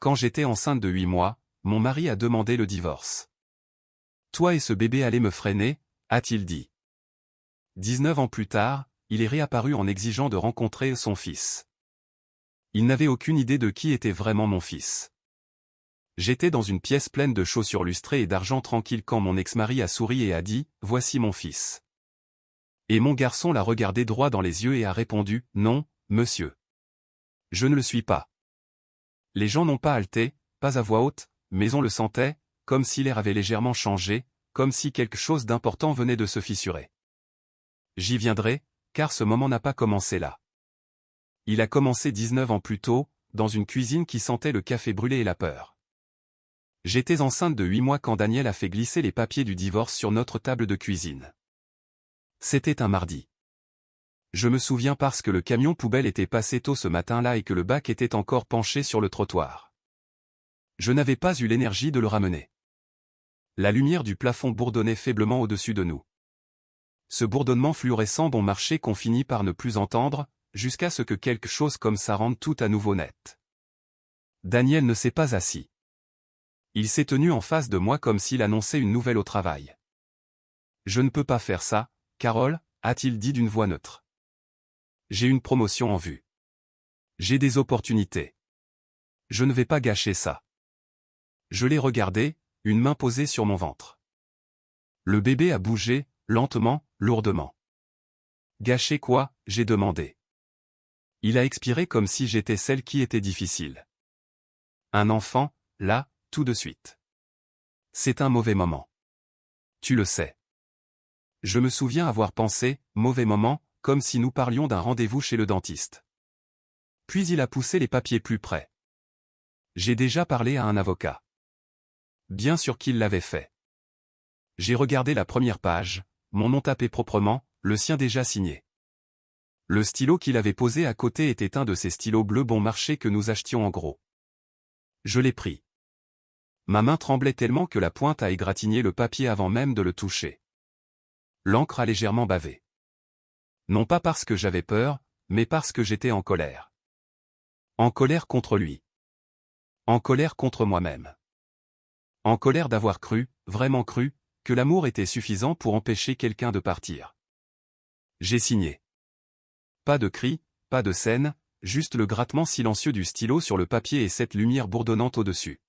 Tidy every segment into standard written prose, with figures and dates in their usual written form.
quand j'étais enceinte de 8 mois, mon mari a demandé le divorce. Toi et ce bébé allez me freiner, a-t-il dit. 19 ans plus tard, il est réapparu en exigeant de rencontrer son fils. Il n'avait aucune idée de qui était vraiment mon fils. J'étais dans une pièce pleine de chaussures lustrées et d'argent tranquille quand mon ex-mari a souri et a dit « Voici mon fils ». Et mon garçon l'a regardé droit dans les yeux et a répondu « Non, monsieur. Je ne le suis pas ». Les gens n'ont pas halté, pas à voix haute, mais on le sentait, comme si l'air avait légèrement changé, comme si quelque chose d'important venait de se fissurer. J'y viendrai, car ce moment n'a pas commencé là. Il a commencé 19 ans plus tôt, dans une cuisine qui sentait le café brûlé et la peur. J'étais enceinte de 8 mois quand Daniel a fait glisser les papiers du divorce sur notre table de cuisine. C'était un mardi. Je me souviens parce que le camion poubelle était passé tôt ce matin-là et que le bac était encore penché sur le trottoir. Je n'avais pas eu l'énergie de le ramener. La lumière du plafond bourdonnait faiblement au-dessus de nous. Ce bourdonnement fluorescent bon marché qu'on finit par ne plus entendre, jusqu'à ce que quelque chose comme ça rende tout à nouveau net. Daniel ne s'est pas assis. Il s'est tenu en face de moi comme s'il annonçait une nouvelle au travail. « Je ne peux pas faire ça, Carole », a-t-il dit d'une voix neutre. « J'ai une promotion en vue. J'ai des opportunités. Je ne vais pas gâcher ça. » Je l'ai regardé, une main posée sur mon ventre. Le bébé a bougé, lentement, lourdement. « Gâcher quoi ?» j'ai demandé. Il a expiré comme si j'étais celle qui était difficile. Un enfant, là, tout de suite. C'est un mauvais moment. Tu le sais. Je me souviens avoir pensé, mauvais moment, comme si nous parlions d'un rendez-vous chez le dentiste. Puis il a poussé les papiers plus près. J'ai déjà parlé à un avocat. Bien sûr qu'il l'avait fait. J'ai regardé la première page, mon nom tapé proprement, le sien déjà signé. Le stylo qu'il avait posé à côté était un de ces stylos bleus bon marché que nous achetions en gros. Je l'ai pris. Ma main tremblait tellement que la pointe a égratigné le papier avant même de le toucher. L'encre a légèrement bavé. Non pas parce que j'avais peur, mais parce que j'étais en colère. En colère contre lui. En colère contre moi-même. En colère d'avoir cru, vraiment cru, que l'amour était suffisant pour empêcher quelqu'un de partir. J'ai signé. Pas de cri, pas de scène, juste le grattement silencieux du stylo sur le papier et cette lumière bourdonnante au-dessus.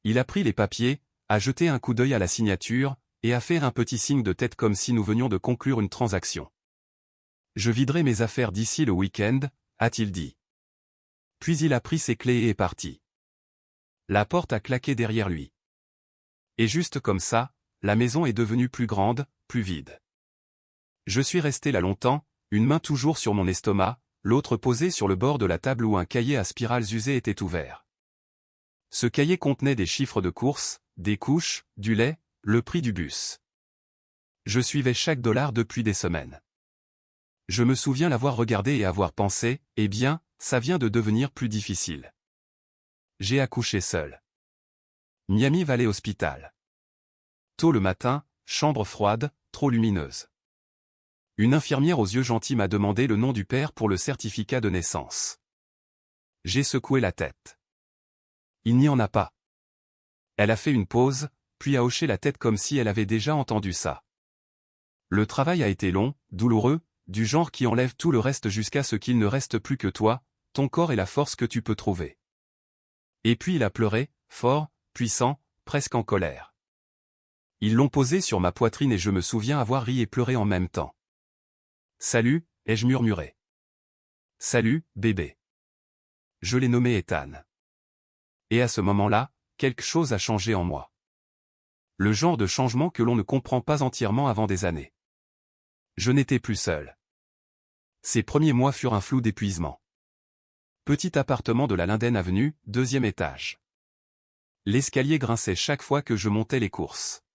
Il a pris les papiers, a jeté un coup d'œil à la signature, et a fait un petit signe de tête comme si nous venions de conclure une transaction. « Je viderai mes affaires d'ici le week-end », a-t-il dit. Puis il a pris ses clés et est parti. La porte a claqué derrière lui. Et juste comme ça, la maison est devenue plus grande, plus vide. Je suis resté là longtemps, une main toujours sur mon estomac, l'autre posée sur le bord de la table où un cahier à spirales usées était ouvert. Ce cahier contenait des chiffres de course, des couches, du lait, le prix du bus. Je suivais chaque dollar depuis des semaines. Je me souviens l'avoir regardé et avoir pensé, eh bien, ça vient de devenir plus difficile. J'ai accouché seul. Miami Valley Hospital. Tôt le matin, chambre froide, trop lumineuse. Une infirmière aux yeux gentils m'a demandé le nom du père pour le certificat de naissance. J'ai secoué la tête. Il n'y en a pas. Elle a fait une pause, puis a hoché la tête comme si elle avait déjà entendu ça. Le travail a été long, douloureux, du genre qui enlève tout le reste jusqu'à ce qu'il ne reste plus que toi, ton corps et la force que tu peux trouver. Et puis il a pleuré, fort, puissant, presque en colère. Ils l'ont posé sur ma poitrine et je me souviens avoir ri et pleuré en même temps. « Salut », ai-je murmuré. « Salut, bébé. » Je l'ai nommé Ethan. Et à ce moment-là, quelque chose a changé en moi. Le genre de changement que l'on ne comprend pas entièrement avant des années. Je n'étais plus seul. Ces premiers mois furent un flou d'épuisement. Petit appartement de la Linden Avenue, 2e étage. L'escalier grinçait chaque fois que je montais les courses.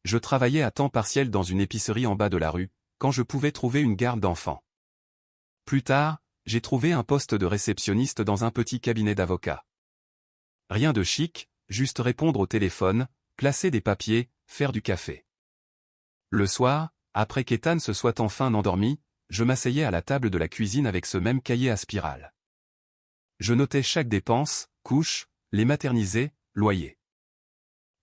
Je travaillais à temps partiel dans une épicerie en bas de la rue, quand je pouvais trouver une garde d'enfants. Plus tard, j'ai trouvé un poste de réceptionniste dans un petit cabinet d'avocat. Rien de chic, juste répondre au téléphone, classer des papiers, faire du café. Le soir, après qu'Ethan se soit enfin endormi, je m'asseyais à la table de la cuisine avec ce même cahier à spirale. Je notais chaque dépense, couches, les materniser, loyer.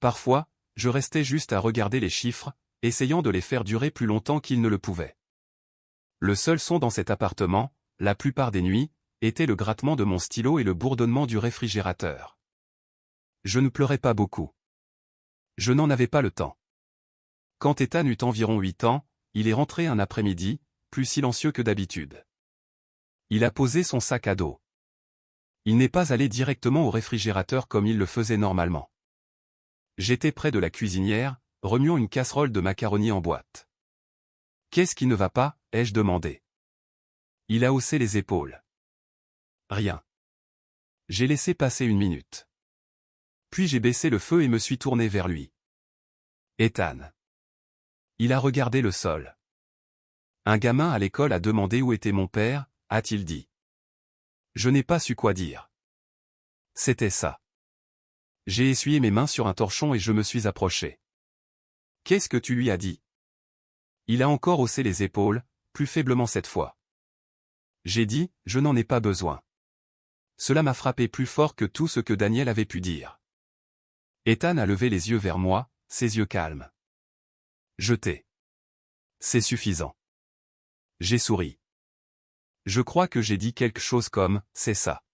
Parfois, je restais juste à regarder les chiffres, essayant de les faire durer plus longtemps qu'ils ne le pouvaient. Le seul son dans cet appartement, la plupart des nuits, était le grattement de mon stylo et le bourdonnement du réfrigérateur. Je ne pleurais pas beaucoup. Je n'en avais pas le temps. Quand Ethan eut environ 8 ans, il est rentré un après-midi, plus silencieux que d'habitude. Il a posé son sac à dos. Il n'est pas allé directement au réfrigérateur comme il le faisait normalement. J'étais près de la cuisinière, remuant une casserole de macaroni en boîte. « Qu'est-ce qui ne va pas ?» ai-je demandé. Il a haussé les épaules. « Rien. » J'ai laissé passer 1 minute. Puis j'ai baissé le feu et me suis tourné vers lui. « Ethan. » Il a regardé le sol. « Un gamin à l'école a demandé où était mon père, a-t-il dit. Je n'ai pas su quoi dire. C'était ça. J'ai essuyé mes mains sur un torchon et je me suis approché. « Qu'est-ce que tu lui as dit ?» Il a encore haussé les épaules, plus faiblement cette fois. J'ai dit, je n'en ai pas besoin. Cela m'a frappé plus fort que tout ce que Daniel avait pu dire. Ethan a levé les yeux vers moi, ses yeux calmes. Je t'ai. C'est suffisant. J'ai souri. Je crois que j'ai dit quelque chose comme, c'est ça.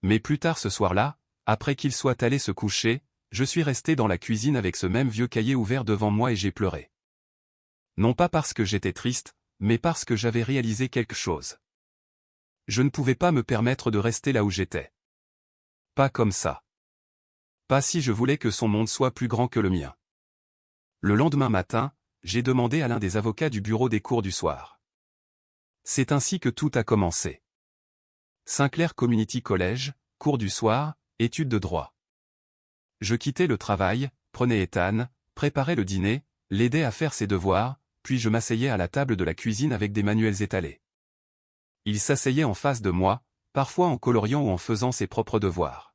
Mais plus tard ce soir-là, après qu'il soit allé se coucher, je suis resté dans la cuisine avec ce même vieux cahier ouvert devant moi et j'ai pleuré. Non pas parce que j'étais triste, mais parce que j'avais réalisé quelque chose. Je ne pouvais pas me permettre de rester là où j'étais. Pas comme ça. Pas si je voulais que son monde soit plus grand que le mien. Le lendemain matin, j'ai demandé à l'un des avocats du bureau des cours du soir. C'est ainsi que tout a commencé. Sinclair Community College, cours du soir, études de droit. Je quittais le travail, prenais Ethan, préparais le dîner, l'aidais à faire ses devoirs, puis je m'asseyais à la table de la cuisine avec des manuels étalés. Il s'asseyait en face de moi, parfois en coloriant ou en faisant ses propres devoirs.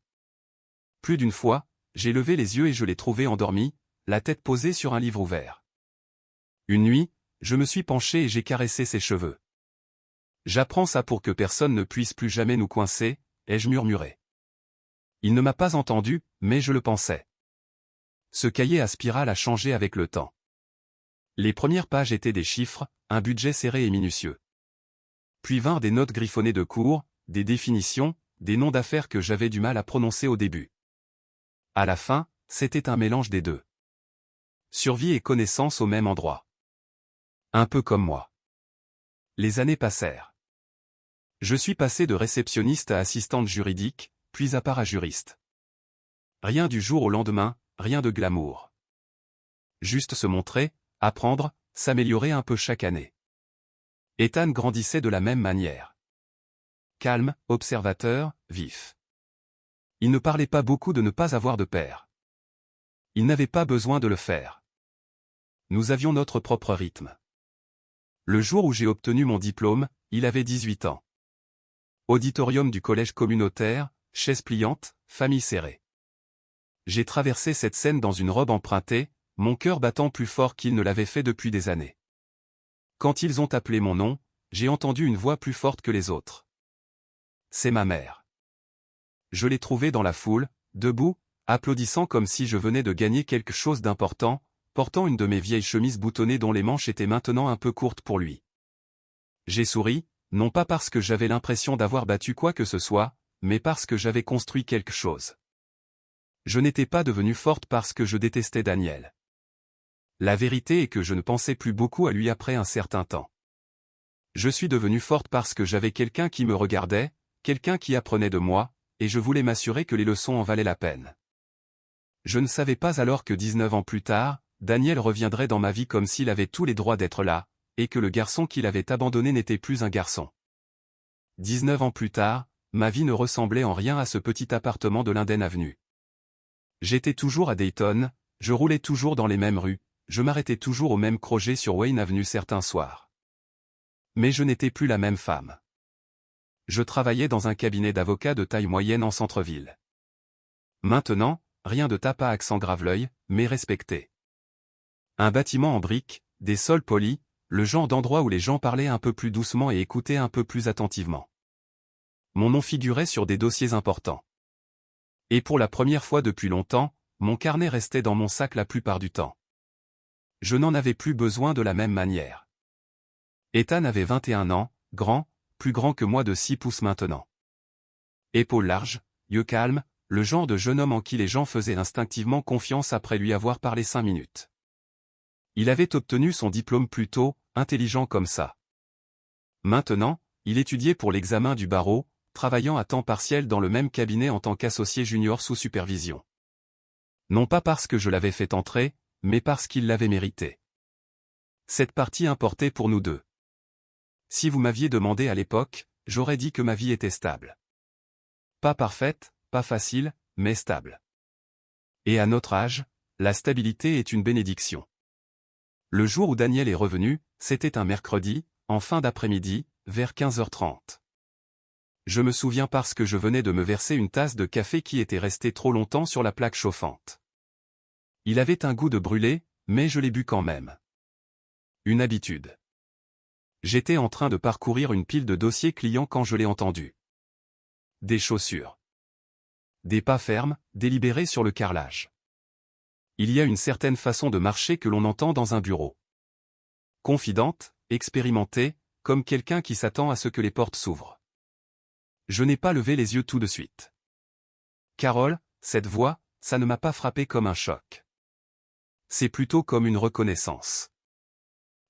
Plus d'une fois, j'ai levé les yeux et je l'ai trouvé endormi, la tête posée sur un livre ouvert. Une nuit, je me suis penché et j'ai caressé ses cheveux. J'apprends ça pour que personne ne puisse plus jamais nous coincer, ai-je murmuré. Il ne m'a pas entendu, mais je le pensais. Ce cahier à spirale a changé avec le temps. Les premières pages étaient des chiffres, un budget serré et minutieux. Puis vinrent des notes griffonnées de cours, des définitions, des noms d'affaires que j'avais du mal à prononcer au début. À la fin, c'était un mélange des deux. Survie et connaissance au même endroit. Un peu comme moi. Les années passèrent. Je suis passé de réceptionniste à assistante juridique, puis à parajuriste. Rien du jour au lendemain, rien de glamour. Juste se montrer, apprendre, s'améliorer un peu chaque année. Ethan grandissait de la même manière. Calme, observateur, vif. Il ne parlait pas beaucoup de ne pas avoir de père. Il n'avait pas besoin de le faire. Nous avions notre propre rythme. Le jour où j'ai obtenu mon diplôme, il avait 18 ans. Auditorium du collège communautaire, chaise pliante, famille serrée. J'ai traversé cette scène dans une robe empruntée, mon cœur battant plus fort qu'il ne l'avait fait depuis des années. Quand ils ont appelé mon nom, j'ai entendu une voix plus forte que les autres. C'est ma mère. Je l'ai trouvée dans la foule, debout, applaudissant comme si je venais de gagner quelque chose d'important, portant une de mes vieilles chemises boutonnées dont les manches étaient maintenant un peu courtes pour lui. J'ai souri, non pas parce que j'avais l'impression d'avoir battu quoi que ce soit, mais parce que j'avais construit quelque chose. Je n'étais pas devenue forte parce que je détestais Daniel. La vérité est que je ne pensais plus beaucoup à lui après un certain temps. Je suis devenue forte parce que j'avais quelqu'un qui me regardait, quelqu'un qui apprenait de moi, et je voulais m'assurer que les leçons en valaient la peine. Je ne savais pas alors que 19 ans plus tard, Daniel reviendrait dans ma vie comme s'il avait tous les droits d'être là, et que le garçon qu'il avait abandonné n'était plus un garçon. 19 ans plus tard, ma vie ne ressemblait en rien à ce petit appartement de Linden Avenue. J'étais toujours à Dayton, je roulais toujours dans les mêmes rues, je m'arrêtais toujours au même crochet sur Wayne Avenue certains soirs. Mais je n'étais plus la même femme. Je travaillais dans un cabinet d'avocats de taille moyenne en centre-ville. Maintenant, rien de tape à accent Graveleuil, mais respecté. Un bâtiment en briques, des sols polis, le genre d'endroit où les gens parlaient un peu plus doucement et écoutaient un peu plus attentivement. Mon nom figurait sur des dossiers importants. Et pour la première fois depuis longtemps, mon carnet restait dans mon sac la plupart du temps. Je n'en avais plus besoin de la même manière. Ethan avait 21 ans, grand, plus grand que moi de 6 pouces maintenant. Épaules larges, yeux calmes, le genre de jeune homme en qui les gens faisaient instinctivement confiance après lui avoir parlé 5 minutes. Il avait obtenu son diplôme plus tôt, intelligent comme ça. Maintenant, il étudiait pour l'examen du barreau, travaillant à temps partiel dans le même cabinet en tant qu'associé junior sous supervision. Non pas parce que je l'avais fait entrer, mais parce qu'il l'avait mérité. Cette partie importait pour nous deux. Si vous m'aviez demandé à l'époque, j'aurais dit que ma vie était stable. Pas parfaite, pas facile, mais stable. Et à notre âge, la stabilité est une bénédiction. Le jour où Daniel est revenu, c'était un mercredi, en fin d'après-midi, vers 15h30. Je me souviens parce que je venais de me verser une tasse de café qui était restée trop longtemps sur la plaque chauffante. Il avait un goût de brûlé, mais je l'ai bu quand même. Une habitude. J'étais en train de parcourir une pile de dossiers clients quand je l'ai entendu. Des chaussures. Des pas fermes, délibérés sur le carrelage. Il y a une certaine façon de marcher que l'on entend dans un bureau. Confidente, expérimentée, comme quelqu'un qui s'attend à ce que les portes s'ouvrent. Je n'ai pas levé les yeux tout de suite. Carole, cette voix, ça ne m'a pas frappé comme un choc. C'est plutôt comme une reconnaissance.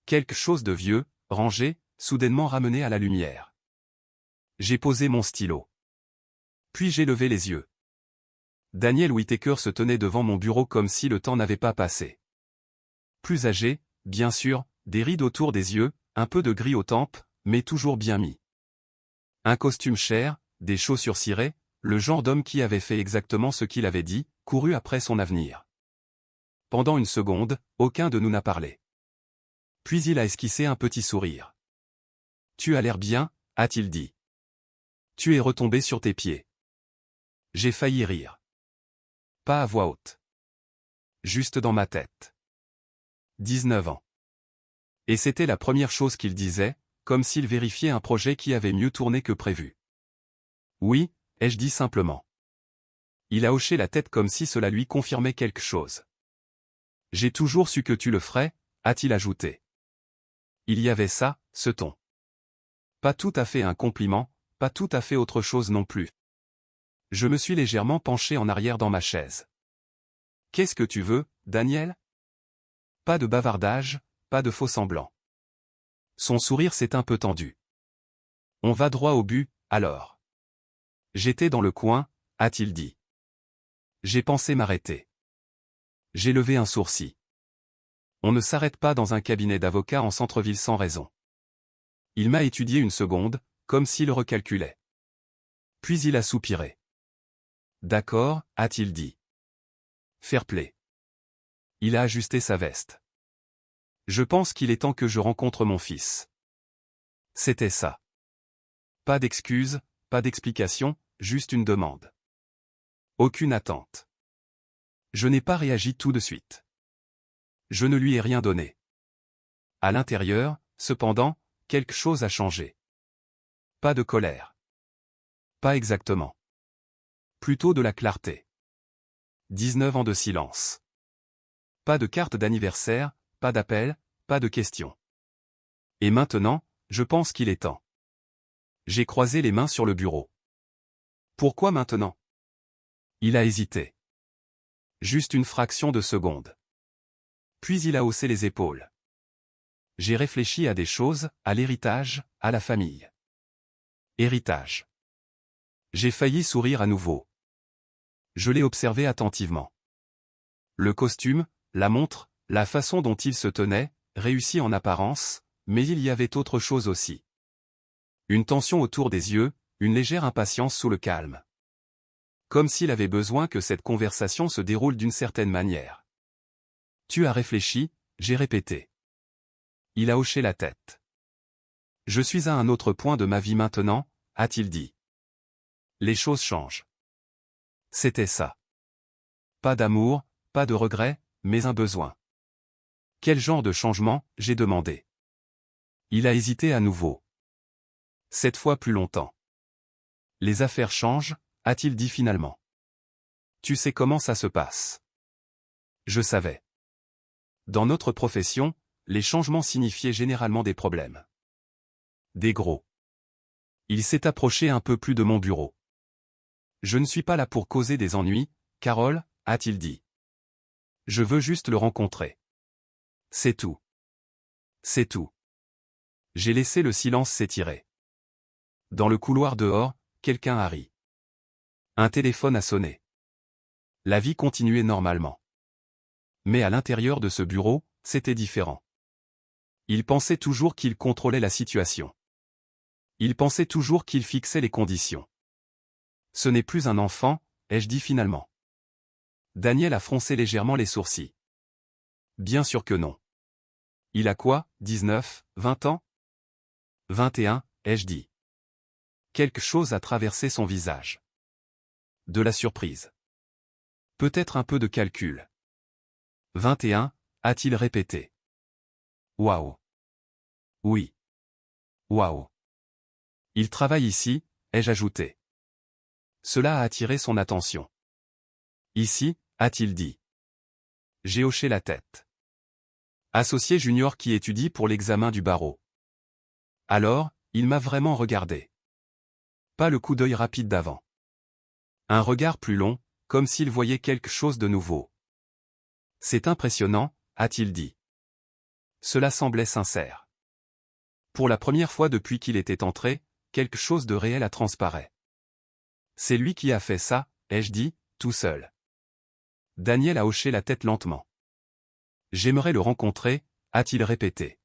Quelque chose de vieux, rangé, soudainement ramené à la lumière. J'ai posé mon stylo. Puis j'ai levé les yeux. Daniel Whittaker se tenait devant mon bureau comme si le temps n'avait pas passé. Plus âgé, bien sûr, des rides autour des yeux, un peu de gris aux tempes, mais toujours bien mis. Un costume cher, des chaussures cirées, le genre d'homme qui avait fait exactement ce qu'il avait dit, couru après son avenir. Pendant une seconde, aucun de nous n'a parlé. Puis il a esquissé un petit sourire. « Tu as l'air bien », a-t-il dit. « Tu es retombé sur tes pieds. » J'ai failli rire. Pas à voix haute. Juste dans ma tête. 19 ans. Et c'était la première chose qu'il disait, comme s'il vérifiait un projet qui avait mieux tourné que prévu. Oui, ai-je dit simplement. Il a hoché la tête comme si cela lui confirmait quelque chose. J'ai toujours su que tu le ferais, a-t-il ajouté. Il y avait ça, ce ton. Pas tout à fait un compliment, pas tout à fait autre chose non plus. Je me suis légèrement penché en arrière dans ma chaise. Qu'est-ce que tu veux, Daniel? Pas de bavardage, pas de faux-semblants. Son sourire s'est un peu tendu. On va droit au but, alors. J'étais dans le coin, a-t-il dit. J'ai pensé m'arrêter. J'ai levé un sourcil. On ne s'arrête pas dans un cabinet d'avocat en centre-ville sans raison. Il m'a étudié une seconde, comme s'il recalculait. Puis il a soupiré. D'accord, a-t-il dit. Fair play. Il a ajusté sa veste. Je pense qu'il est temps que je rencontre mon fils. C'était ça. Pas d'excuses, pas d'explications, juste une demande. Aucune attente. Je n'ai pas réagi tout de suite. Je ne lui ai rien donné. À l'intérieur, cependant, quelque chose a changé. Pas de colère. Pas exactement. Plutôt de la clarté. 19 ans de silence. Pas de carte d'anniversaire, pas d'appel, pas de questions. Et maintenant, je pense qu'il est temps. J'ai croisé les mains sur le bureau. Pourquoi maintenant? Il a hésité. Juste une fraction de seconde. Puis il a haussé les épaules. J'ai réfléchi à des choses, à l'héritage, à la famille. Héritage. J'ai failli sourire à nouveau. Je l'ai observé attentivement. Le costume, la montre, la façon dont il se tenait, réussi en apparence, mais il y avait autre chose aussi. Une tension autour des yeux, une légère impatience sous le calme. Comme s'il avait besoin que cette conversation se déroule d'une certaine manière. Tu as réfléchi, j'ai répété. Il a hoché la tête. Je suis à un autre point de ma vie maintenant, a-t-il dit. Les choses changent. C'était ça. Pas d'amour, pas de regret, mais un besoin. Quel genre de changement, j'ai demandé. Il a hésité à nouveau. Cette fois plus longtemps. Les affaires changent, a-t-il dit finalement. Tu sais comment ça se passe. Je savais. Dans notre profession, les changements signifiaient généralement des problèmes. Des gros. Il s'est approché un peu plus de mon bureau. Je ne suis pas là pour causer des ennuis, Carole, a-t-il dit. Je veux juste le rencontrer. C'est tout. C'est tout. J'ai laissé le silence s'étirer. Dans le couloir dehors, quelqu'un a ri. Un téléphone a sonné. La vie continuait normalement. Mais à l'intérieur de ce bureau, c'était différent. Il pensait toujours qu'il contrôlait la situation. Il pensait toujours qu'il fixait les conditions. Ce n'est plus un enfant, ai-je dit finalement. Daniel a froncé légèrement les sourcils. Bien sûr que non. Il a quoi, 19, 20 ans? 21, ai-je dit. Quelque chose a traversé son visage. De la surprise. Peut-être un peu de calcul. 21, a-t-il répété. Waouh. Oui. Waouh. Il travaille ici, ai-je ajouté. Cela a attiré son attention. Ici, a-t-il dit. J'ai hoché la tête. Associé junior qui étudie pour l'examen du barreau. Alors, il m'a vraiment regardé. Pas le coup d'œil rapide d'avant. Un regard plus long, comme s'il voyait quelque chose de nouveau. C'est impressionnant, a-t-il dit. Cela semblait sincère. Pour la première fois depuis qu'il était entré, quelque chose de réel a transparu. C'est lui qui a fait ça, ai-je dit, tout seul. Daniel a hoché la tête lentement. J'aimerais le rencontrer, a-t-il répété.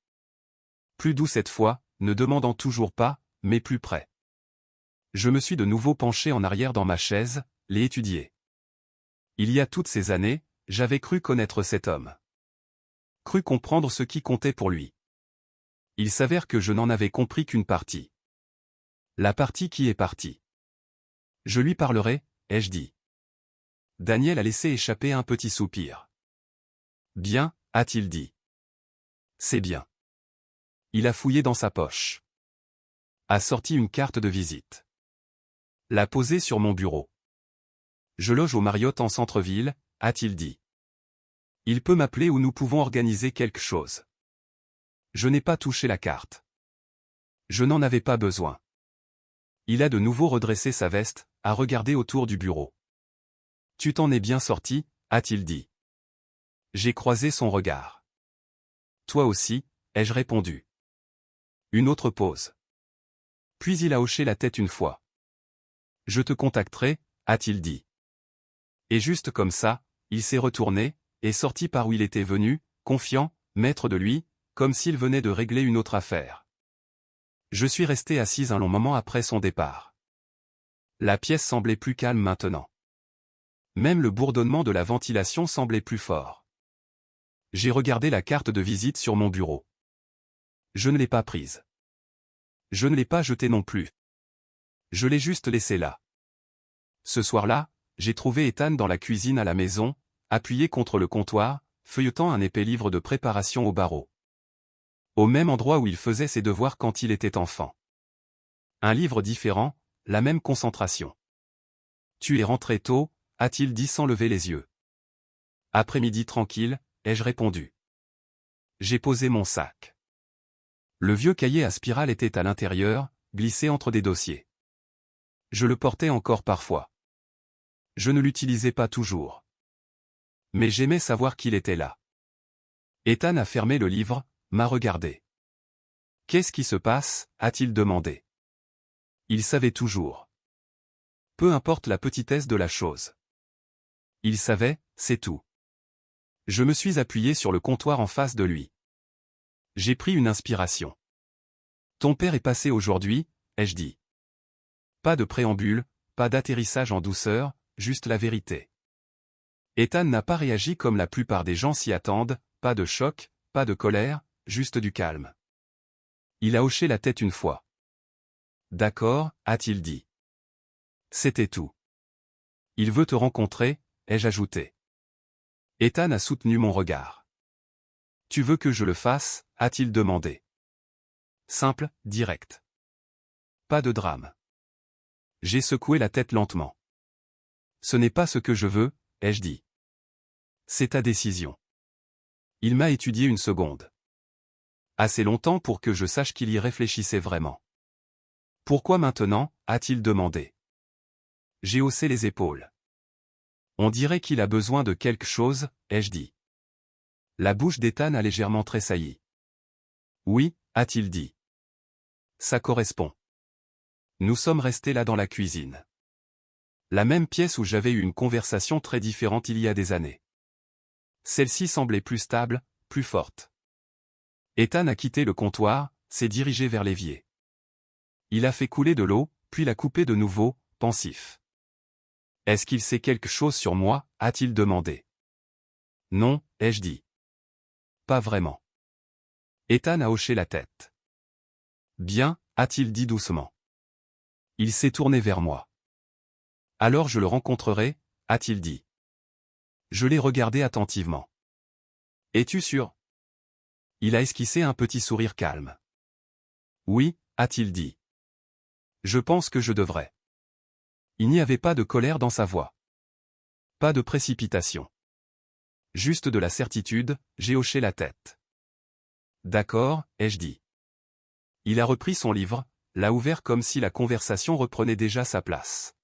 Plus doux cette fois, ne demandant toujours pas, mais plus près. Je me suis de nouveau penché en arrière dans ma chaise, l'ai étudié. Il y a toutes ces années, j'avais cru connaître cet homme. Cru comprendre ce qui comptait pour lui. Il s'avère que je n'en avais compris qu'une partie. La partie qui est partie. Je lui parlerai, ai-je dit. Daniel a laissé échapper un petit soupir. Bien, a-t-il dit. C'est bien. Il a fouillé dans sa poche. A sorti une carte de visite. L'a posée sur mon bureau. Je loge au Marriott en centre-ville, a-t-il dit. Il peut m'appeler ou nous pouvons organiser quelque chose. Je n'ai pas touché la carte. Je n'en avais pas besoin. Il a de nouveau redressé sa veste, a regardé autour du bureau. Tu t'en es bien sorti, a-t-il dit. J'ai croisé son regard. Toi aussi, ai-je répondu. Une autre pause. Puis il a hoché la tête une fois. Je te contacterai, a-t-il dit. Et juste comme ça, il s'est retourné, et sorti par où il était venu, confiant, maître de lui, comme s'il venait de régler une autre affaire. Je suis resté assise un long moment après son départ. La pièce semblait plus calme maintenant. Même le bourdonnement de la ventilation semblait plus fort. J'ai regardé la carte de visite sur mon bureau. Je ne l'ai pas prise. Je ne l'ai pas jetée non plus. Je l'ai juste laissée là. Ce soir-là, j'ai trouvé Ethan dans la cuisine à la maison, appuyé contre le comptoir, feuilletant un épais livre de préparation au barreau. Au même endroit où il faisait ses devoirs quand il était enfant. Un livre différent, la même concentration. Tu es rentré tôt, a-t-il dit sans lever les yeux. Après-midi tranquille, ai-je répondu. J'ai posé mon sac. Le vieux cahier à spirale était à l'intérieur, glissé entre des dossiers. Je le portais encore parfois. Je ne l'utilisais pas toujours. Mais j'aimais savoir qu'il était là. Ethan a fermé le livre, m'a regardé. Qu'est-ce qui se passe, a-t-il demandé. Il savait toujours. Peu importe la petitesse de la chose. Il savait, c'est tout. Je me suis appuyé sur le comptoir en face de lui. J'ai pris une inspiration. Ton père est passé aujourd'hui, ai-je dit. Pas de préambule, pas d'atterrissage en douceur, juste la vérité. Ethan n'a pas réagi comme la plupart des gens s'y attendent, pas de choc, pas de colère, juste du calme. Il a hoché la tête une fois. D'accord, a-t-il dit. C'était tout. Il veut te rencontrer, ai-je ajouté. Ethan a soutenu mon regard. Tu veux que je le fasse, a-t-il demandé. Simple, direct. Pas de drame. J'ai secoué la tête lentement. Ce n'est pas ce que je veux, ai-je dit. C'est ta décision. Il m'a étudié une seconde. Assez longtemps pour que je sache qu'il y réfléchissait vraiment. Pourquoi maintenant, a-t-il demandé. J'ai haussé les épaules. On dirait qu'il a besoin de quelque chose, ai-je dit. La bouche d'Ethan a légèrement tressailli. Oui, a-t-il dit. Ça correspond. Nous sommes restés là dans la cuisine. La même pièce où j'avais eu une conversation très différente il y a des années. Celle-ci semblait plus stable, plus forte. Ethan a quitté le comptoir, s'est dirigé vers l'évier. Il a fait couler de l'eau, puis l'a coupé de nouveau, pensif. Est-ce qu'il sait quelque chose sur moi, a-t-il demandé. Non, ai-je dit. Pas vraiment. Ethan a hoché la tête. Bien, a-t-il dit doucement. Il s'est tourné vers moi. Alors je le rencontrerai, a-t-il dit. Je l'ai regardé attentivement. Es-tu sûr? Il a esquissé un petit sourire calme. Oui, a-t-il dit. Je pense que je devrais. Il n'y avait pas de colère dans sa voix. Pas de précipitation. Juste de la certitude, j'ai hoché la tête. D'accord, ai-je dit. Il a repris son livre, l'a ouvert comme si la conversation reprenait déjà sa place.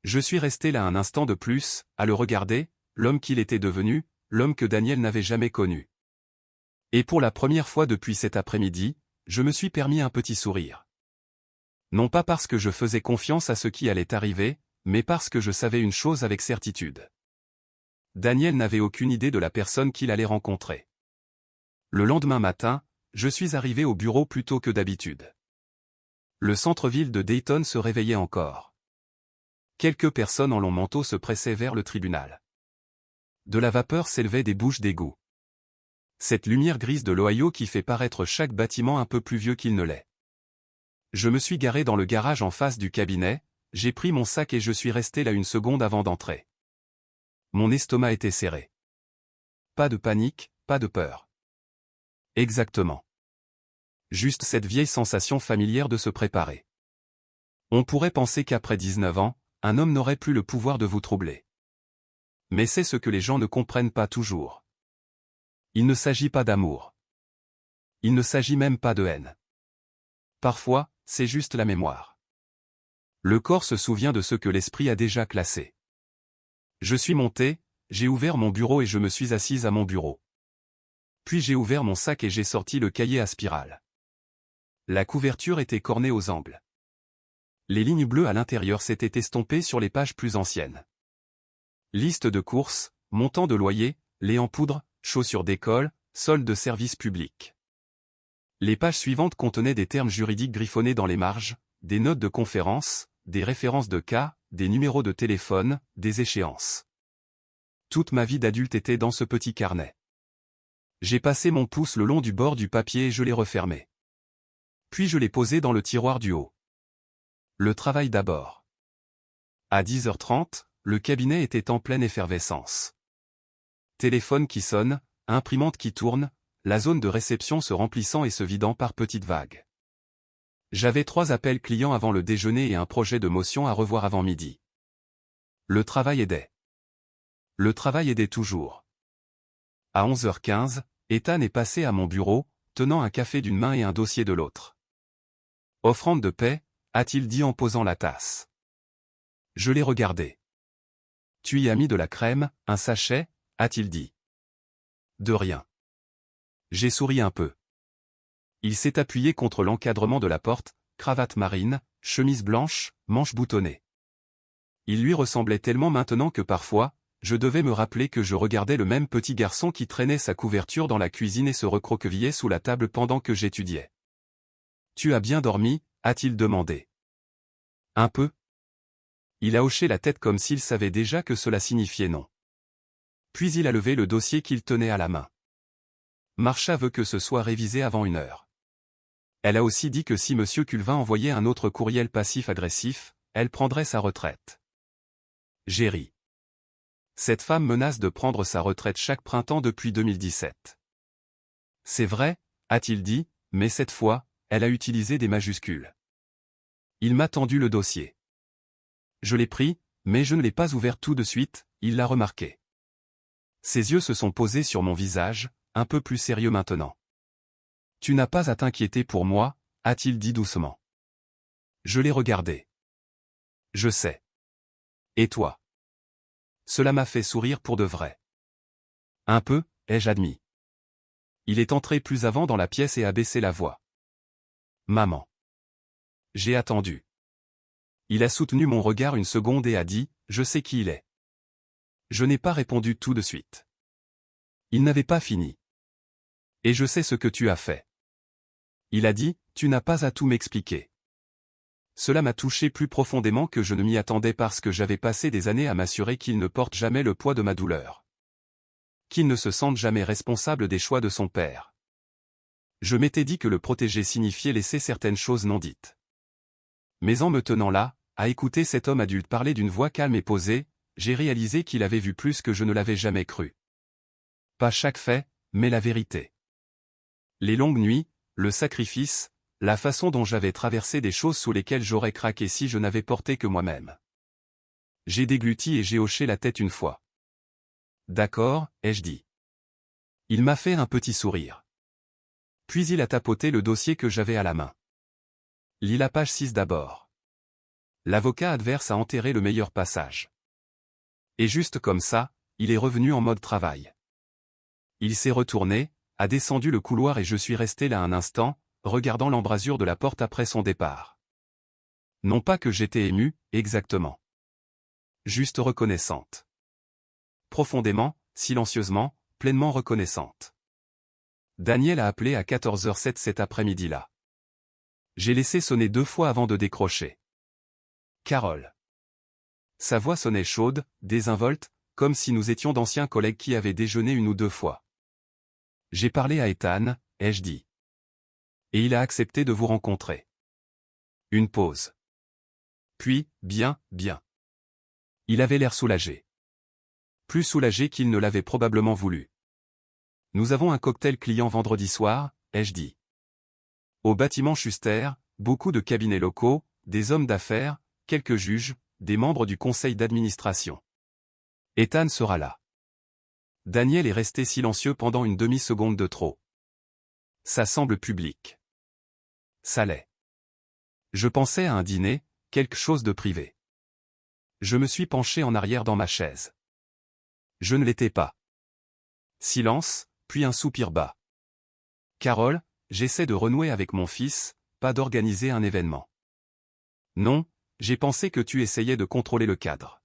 Je suis resté là un instant de plus, à le regarder, l'homme qu'il était devenu, l'homme que Daniel n'avait jamais connu. Et pour la première fois depuis cet après-midi, je me suis permis un petit sourire. Non pas parce que je faisais confiance à ce qui allait arriver, mais parce que je savais une chose avec certitude. Daniel n'avait aucune idée de la personne qu'il allait rencontrer. Le lendemain matin, je suis arrivé au bureau plus tôt que d'habitude. Le centre-ville de Dayton se réveillait encore. Quelques personnes en long manteau se pressaient vers le tribunal. De la vapeur s'élevait des bouches d'égout. Cette lumière grise de l'Ohio qui fait paraître chaque bâtiment un peu plus vieux qu'il ne l'est. Je me suis garé dans le garage en face du cabinet, j'ai pris mon sac et je suis resté là une seconde avant d'entrer. Mon estomac était serré. Pas de panique, pas de peur. Exactement. Juste cette vieille sensation familière de se préparer. On pourrait penser qu'après 19 ans, un homme n'aurait plus le pouvoir de vous troubler. Mais c'est ce que les gens ne comprennent pas toujours. Il ne s'agit pas d'amour. Il ne s'agit même pas de haine. Parfois, c'est juste la mémoire. Le corps se souvient de ce que l'esprit a déjà classé. Je suis monté, j'ai ouvert mon bureau et je me suis assise à mon bureau. Puis j'ai ouvert mon sac et j'ai sorti le cahier à spirale. La couverture était cornée aux angles. Les lignes bleues à l'intérieur s'étaient estompées sur les pages plus anciennes. Liste de courses, montant de loyer, lait en poudre, chaussures d'école, solde de service public. Les pages suivantes contenaient des termes juridiques griffonnés dans les marges, des notes de conférence, des références de cas, des numéros de téléphone, des échéances. Toute ma vie d'adulte était dans ce petit carnet. J'ai passé mon pouce le long du bord du papier et je l'ai refermé. Puis je l'ai posé dans le tiroir du haut. Le travail d'abord. À 10h30, le cabinet était en pleine effervescence. Téléphone qui sonne, imprimante qui tourne, la zone de réception se remplissant et se vidant par petites vagues. J'avais 3 appels clients avant le déjeuner et un projet de motion à revoir avant midi. Le travail aidait. Le travail aidait toujours. À 11h15, Ethan est passé à mon bureau, tenant un café d'une main et un dossier de l'autre. Offrande de paix, a-t-il dit en posant la tasse. Je l'ai regardé. Tu y as mis de la crème, un sachet, a-t-il dit. De rien. J'ai souri un peu. Il s'est appuyé contre l'encadrement de la porte, cravate marine, chemise blanche, manches boutonnées. Il lui ressemblait tellement maintenant que parfois, je devais me rappeler que je regardais le même petit garçon qui traînait sa couverture dans la cuisine et se recroquevillait sous la table pendant que j'étudiais. Tu as bien dormi, a-t-il demandé. Un peu. Il a hoché la tête comme s'il savait déjà que cela signifiait non. Puis il a levé le dossier qu'il tenait à la main. Marcia veut que ce soit révisé avant 1 heure. Elle a aussi dit que si M. Culvin envoyait un autre courriel passif-agressif, elle prendrait sa retraite. J'ai ri. Cette femme menace de prendre sa retraite chaque printemps depuis 2017. C'est vrai, a-t-il dit, mais cette fois, elle a utilisé des majuscules. Il m'a tendu le dossier. Je l'ai pris, Mais je ne l'ai pas ouvert tout de suite, il l'a remarqué. Ses yeux se sont posés sur mon visage, un peu plus sérieux maintenant. Tu n'as pas à t'inquiéter pour moi, a-t-il dit doucement. Je l'ai regardé. Je sais. Et toi? Cela m'a fait sourire pour de vrai. Un peu, ai-je admis. Il est entré plus avant dans la pièce et a baissé la voix. Maman. J'ai attendu. Il a soutenu mon regard une seconde et a dit, je sais qui il est. Je n'ai pas répondu tout de suite. Il n'avait pas fini. Et je sais ce que tu as fait. Il a dit, tu n'as pas à tout m'expliquer. Cela m'a touché plus profondément que je ne m'y attendais parce que j'avais passé des années à m'assurer qu'il ne porte jamais le poids de ma douleur. Qu'il ne se sente jamais responsable des choix de son père. Je m'étais dit que le protéger signifiait laisser certaines choses non dites. Mais en me tenant là, à écouter cet homme adulte parler d'une voix calme et posée, j'ai réalisé qu'il avait vu plus que je ne l'avais jamais cru. Pas chaque fait, mais la vérité. Les longues nuits, le sacrifice, la façon dont j'avais traversé des choses sous lesquelles j'aurais craqué si je n'avais porté que moi-même. J'ai dégluti et j'ai hoché la tête une fois. D'accord, ai-je dit. Il m'a fait un petit sourire. Puis il a tapoté le dossier que j'avais à la main. Lis la page 6 d'abord. L'avocat adverse a enterré le meilleur passage. Et juste comme ça, il est revenu en mode travail. Il s'est retourné, a descendu le couloir et je suis resté là un instant, regardant l'embrasure de la porte après son départ. Non pas que j'étais ému, exactement. Juste reconnaissante. Profondément, silencieusement, pleinement reconnaissante. Daniel a appelé à 14h07 cet après-midi-là. J'ai laissé sonner 2 fois avant de décrocher. Carole. Sa voix sonnait chaude, désinvolte, comme si nous étions d'anciens collègues qui avaient déjeuné 1 ou 2 fois. J'ai parlé à Ethan, ai-je dit. Et il a accepté de vous rencontrer. Une pause. Puis, bien. Il avait l'air soulagé. Plus soulagé qu'il ne l'avait probablement voulu. Nous avons un cocktail client vendredi soir, ai-je dit. Au bâtiment Schuster, beaucoup de cabinets locaux, des hommes d'affaires, quelques juges, des membres du conseil d'administration. Ethan sera là. Daniel est resté silencieux pendant une demi-seconde de trop. Ça semble public. Ça l'est. Je pensais à un dîner, quelque chose de privé. Je me suis penché en arrière dans ma chaise. Je ne l'étais pas. Silence, puis un soupir bas. Carole, j'essaie de renouer avec mon fils, pas d'organiser un événement. Non, j'ai pensé que tu essayais de contrôler le cadre.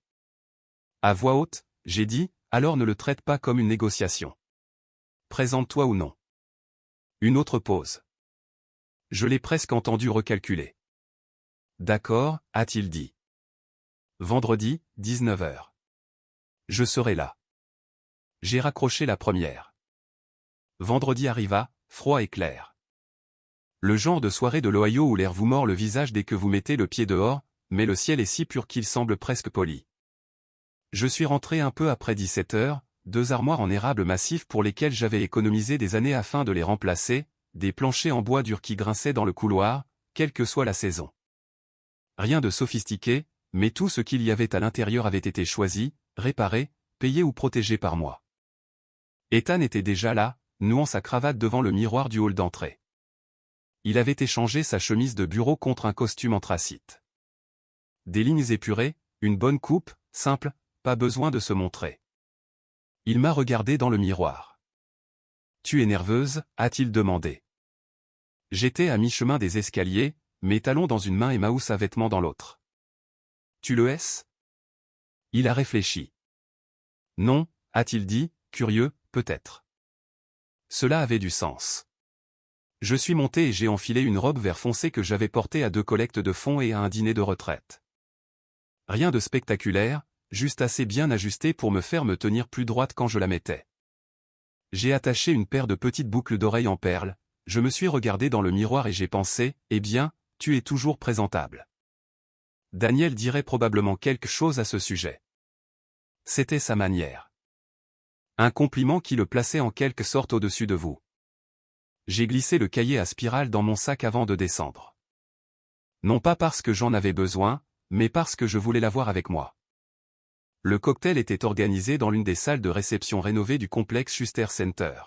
À voix haute, j'ai dit, alors ne le traite pas comme une négociation. Présente-toi ou non. Une autre pause. Je l'ai presque entendu recalculer. D'accord, a-t-il dit. Vendredi, 19h. Je serai là. J'ai raccroché la première. Vendredi arriva, froid et clair. Le genre de soirée de l'Ohio où l'air vous mord le visage dès que vous mettez le pied dehors, mais le ciel est si pur qu'il semble presque poli. Je suis rentré un peu après 17h, 2 armoires en érable massif pour lesquelles j'avais économisé des années afin de les remplacer, des planchers en bois dur qui grinçaient dans le couloir, quelle que soit la saison. Rien de sophistiqué, mais tout ce qu'il y avait à l'intérieur avait été choisi, réparé, payé ou protégé par moi. Ethan était déjà là, nouant sa cravate devant le miroir du hall d'entrée. Il avait échangé sa chemise de bureau contre un costume anthracite. Des lignes épurées, une bonne coupe, simple, pas besoin de se montrer. Il m'a regardé dans le miroir. « Tu es nerveuse ?» a-t-il demandé. J'étais à mi-chemin des escaliers, mes talons dans une main et ma housse à vêtements dans l'autre. « Tu le es ?» Il a réfléchi. « Non » a-t-il dit, curieux, peut-être. Cela avait du sens. Je suis monté et j'ai enfilé une robe vert foncé que j'avais portée à 2 collectes de fonds et à un dîner de retraite. Rien de spectaculaire, juste assez bien ajustée pour me faire me tenir plus droite quand je la mettais. J'ai attaché une paire de petites boucles d'oreilles en perles, je me suis regardé dans le miroir et j'ai pensé, eh bien, tu es toujours présentable. Daniel dirait probablement quelque chose à ce sujet. C'était sa manière. Un compliment qui le plaçait en quelque sorte au-dessus de vous. J'ai glissé le cahier à spirale dans mon sac avant de descendre. Non pas parce que j'en avais besoin, mais parce que je voulais l'avoir avec moi. Le cocktail était organisé dans l'une des salles de réception rénovées du complexe Schuster Center.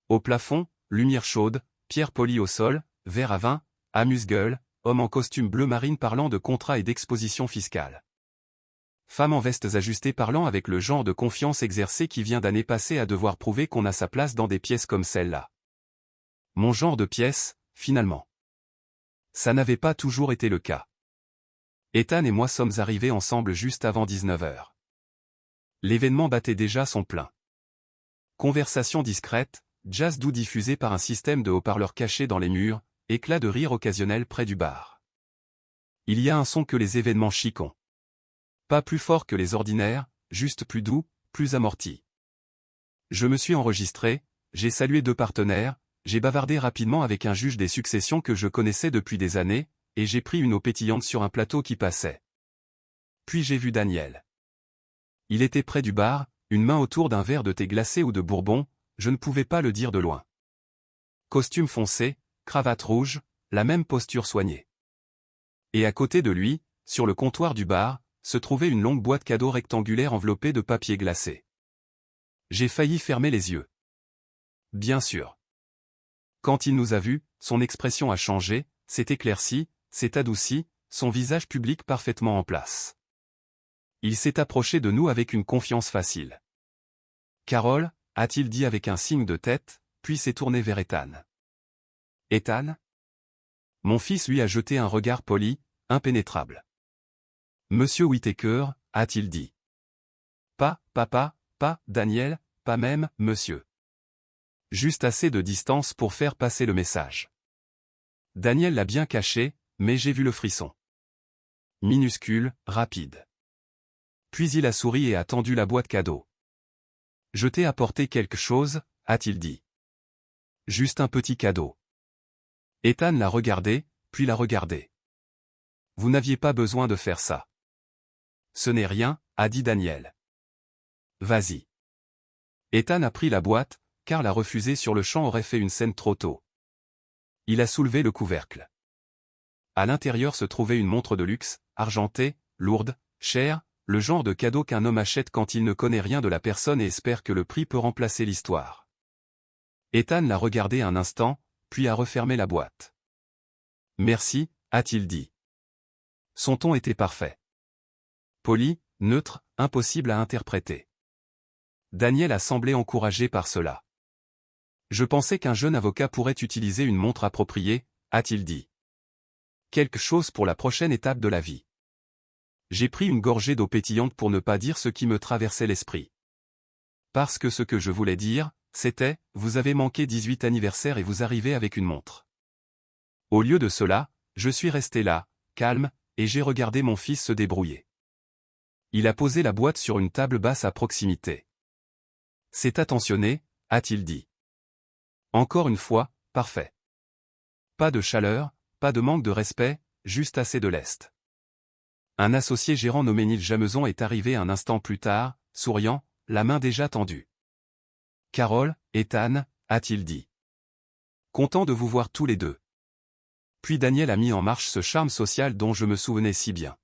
Au plafond, lumière chaude, pierre polie au sol, verre à vin, amuse-gueule, homme en costume bleu marine parlant de contrats et d'exposition fiscale. Femme en vestes ajustées parlant avec le genre de confiance exercée qui vient d'années passées à devoir prouver qu'on a sa place dans des pièces comme celle-là. Mon genre de pièce, finalement. Ça n'avait pas toujours été le cas. Ethan et moi sommes arrivés ensemble juste avant 19h. L'événement battait déjà son plein. Conversation discrète, jazz doux diffusé par un système de haut-parleurs cachés dans les murs, éclat de rire occasionnel près du bar. Il y a un son que les événements chic ont. Pas plus fort que les ordinaires, juste plus doux, plus amorti. Je me suis enregistré, j'ai salué 2 partenaires, j'ai bavardé rapidement avec un juge des successions que je connaissais depuis des années, et j'ai pris une eau pétillante sur un plateau qui passait. Puis j'ai vu Daniel. Il était près du bar, une main autour d'un verre de thé glacé ou de bourbon, je ne pouvais pas le dire de loin. Costume foncé, cravate rouge, la même posture soignée. Et à côté de lui, sur le comptoir du bar, se trouvait une longue boîte cadeau rectangulaire enveloppée de papier glacé. J'ai failli fermer les yeux. Bien sûr. Quand il nous a vus, son expression a changé, s'est éclaircie, s'est adoucie, son visage public parfaitement en place. Il s'est approché de nous avec une confiance facile. « Carole » a-t-il dit avec un signe de tête, puis s'est tourné vers Ethan. « Ethan » Mon fils lui a jeté un regard poli, impénétrable. « Monsieur Whittaker » a-t-il dit. « Pas, papa, pas, Daniel, pas même, monsieur. » Juste assez de distance pour faire passer le message. Daniel l'a bien caché, mais j'ai vu le frisson. Minuscule, rapide. Puis il a souri et a tendu la boîte cadeau. « Je t'ai apporté quelque chose » a-t-il dit. « Juste un petit cadeau. » Ethan l'a regardé, puis l'a regardé. « Vous n'aviez pas besoin de faire ça. »« Ce n'est rien » a dit Daniel. « Vas-y. » Ethan a pris la boîte, car la refuser sur le champ aurait fait une scène trop tôt. Il a soulevé le couvercle. À l'intérieur se trouvait une montre de luxe, argentée, lourde, chère, le genre de cadeau qu'un homme achète quand il ne connaît rien de la personne et espère que le prix peut remplacer l'histoire. Ethan l'a regardé un instant, puis a refermé la boîte. « Merci » a-t-il dit. Son ton était parfait. Poli, neutre, impossible à interpréter. Daniel a semblé encouragé par cela. « Je pensais qu'un jeune avocat pourrait utiliser une montre appropriée » a-t-il dit. Quelque chose pour la prochaine étape de la vie. J'ai pris une gorgée d'eau pétillante pour ne pas dire ce qui me traversait l'esprit. Parce que ce que je voulais dire, c'était, vous avez manqué 18 anniversaires et vous arrivez avec une montre. Au lieu de cela, je suis resté là, calme, et j'ai regardé mon fils se débrouiller. Il a posé la boîte sur une table basse à proximité. C'est attentionné, a-t-il dit. Encore une fois, parfait. Pas de chaleur, pas de manque de respect, juste assez de lest. Un associé gérant nommé Neil Jameson est arrivé un instant plus tard, souriant, la main déjà tendue. « Carole, Ethan » a-t-il dit. « Content de vous voir tous les deux. » Puis Daniel a mis en marche ce charme social dont je me souvenais si bien.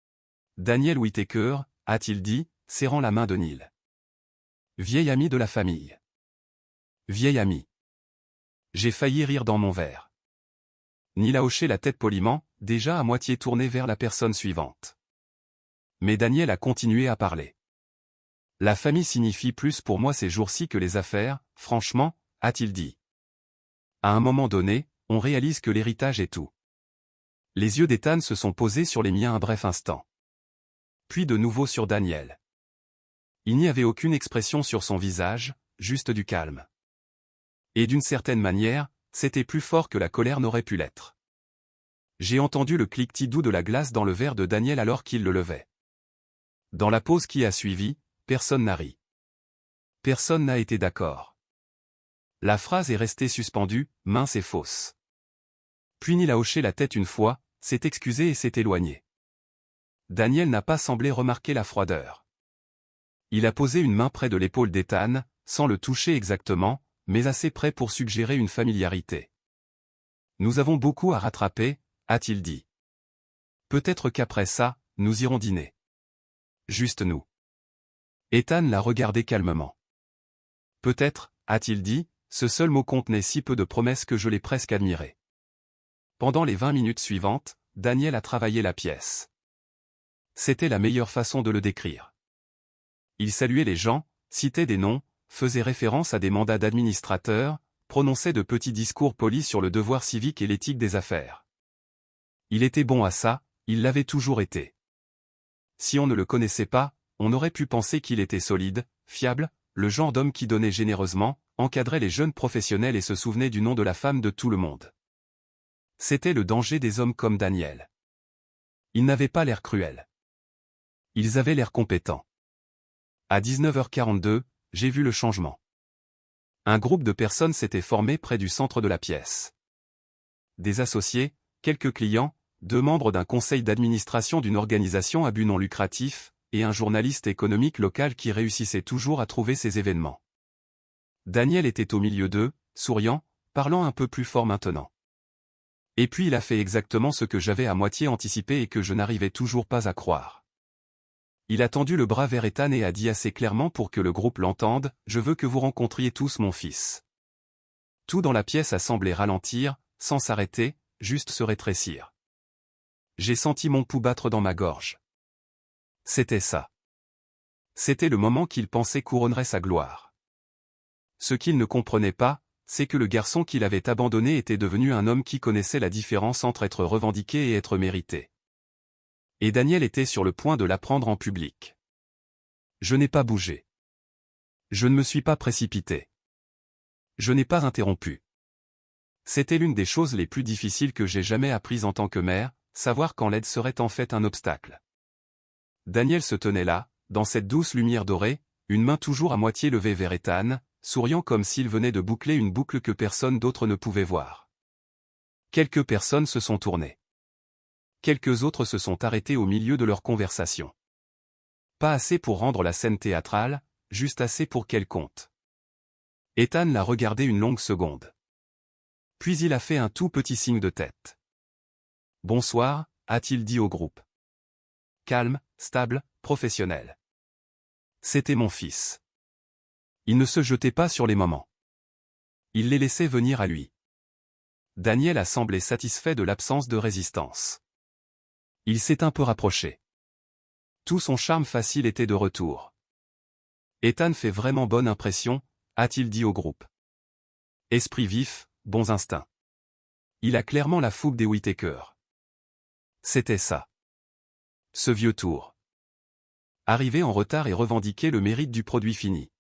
« Daniel Whittaker » a-t-il dit, serrant la main de Neil. « Vieil ami de la famille. »« Vieil ami. » J'ai failli rire dans mon verre. Neil a hoché la tête poliment, déjà à moitié tourné vers la personne suivante. Mais Daniel a continué à parler. « La famille signifie plus pour moi ces jours-ci que les affaires, franchement, » a-t-il dit. À un moment donné, on réalise que l'héritage est tout. Les yeux d'Ethan se sont posés sur les miens un bref instant. Puis de nouveau sur Daniel. Il n'y avait aucune expression sur son visage, juste du calme. Et d'une certaine manière, c'était plus fort que la colère n'aurait pu l'être. J'ai entendu le cliquetis doux de la glace dans le verre de Daniel alors qu'il le levait. Dans la pause qui a suivi, personne n'a ri. Personne n'a été d'accord. La phrase est restée suspendue, mince et fausse. Puis Neil a hoché la tête une fois, s'est excusé et s'est éloigné. Daniel n'a pas semblé remarquer la froideur. Il a posé une main près de l'épaule d'Ethan, sans le toucher exactement, mais assez près pour suggérer une familiarité. « Nous avons beaucoup à rattraper » a-t-il dit. « Peut-être qu'après ça, nous irons dîner. » juste nous. Ethan l'a regardé calmement. Peut-être, a-t-il dit, ce seul mot contenait si peu de promesses que je l'ai presque admiré. Pendant les 20 minutes suivantes, Daniel a travaillé la pièce. C'était la meilleure façon de le décrire. Il saluait les gens, citait des noms, faisait référence à des mandats d'administrateur, prononçait de petits discours polis sur le devoir civique et l'éthique des affaires. Il était bon à ça, il l'avait toujours été. Si on ne le connaissait pas, on aurait pu penser qu'il était solide, fiable, le genre d'homme qui donnait généreusement, encadrait les jeunes professionnels et se souvenait du nom de la femme de tout le monde. C'était le danger des hommes comme Daniel. Ils n'avaient pas l'air cruels. Ils avaient l'air compétents. À 19h42, j'ai vu le changement. Un groupe de personnes s'était formé près du centre de la pièce. Des associés, quelques clients, 2 membres d'un conseil d'administration d'une organisation à but non lucratif, et un journaliste économique local qui réussissait toujours à trouver ces événements. Daniel était au milieu d'eux, souriant, parlant un peu plus fort maintenant. Et puis il a fait exactement ce que j'avais à moitié anticipé et que je n'arrivais toujours pas à croire. Il a tendu le bras vers Ethan et a dit assez clairement pour que le groupe l'entende, « Je veux que vous rencontriez tous mon fils. » Tout dans la pièce a semblé ralentir, sans s'arrêter, juste se rétrécir. J'ai senti mon pouls battre dans ma gorge. C'était ça. C'était le moment qu'il pensait couronnerait sa gloire. Ce qu'il ne comprenait pas, c'est que le garçon qu'il avait abandonné était devenu un homme qui connaissait la différence entre être revendiqué et être mérité. Et Daniel était sur le point de l'apprendre en public. Je n'ai pas bougé. Je ne me suis pas précipité. Je n'ai pas interrompu. C'était l'une des choses les plus difficiles que j'ai jamais apprises en tant que mère, savoir quand l'aide serait en fait un obstacle. Daniel se tenait là, dans cette douce lumière dorée, une main toujours à moitié levée vers Ethan, souriant comme s'il venait de boucler une boucle que personne d'autre ne pouvait voir. Quelques personnes se sont tournées. Quelques autres se sont arrêtés au milieu de leur conversation. Pas assez pour rendre la scène théâtrale, juste assez pour qu'elle compte. Ethan l'a regardé une longue seconde. Puis il a fait un tout petit signe de tête. « Bonsoir », a-t-il dit au groupe. Calme, stable, professionnel. C'était mon fils. Il ne se jetait pas sur les moments. Il les laissait venir à lui. Daniel a semblé satisfait de l'absence de résistance. Il s'est un peu rapproché. Tout son charme facile était de retour. Ethan fait vraiment bonne impression, a-t-il dit au groupe. Esprit vif, bons instincts. Il a clairement la fougue des Whittaker. C'était ça. Ce vieux tour. Arriver en retard et revendiquer le mérite du produit fini.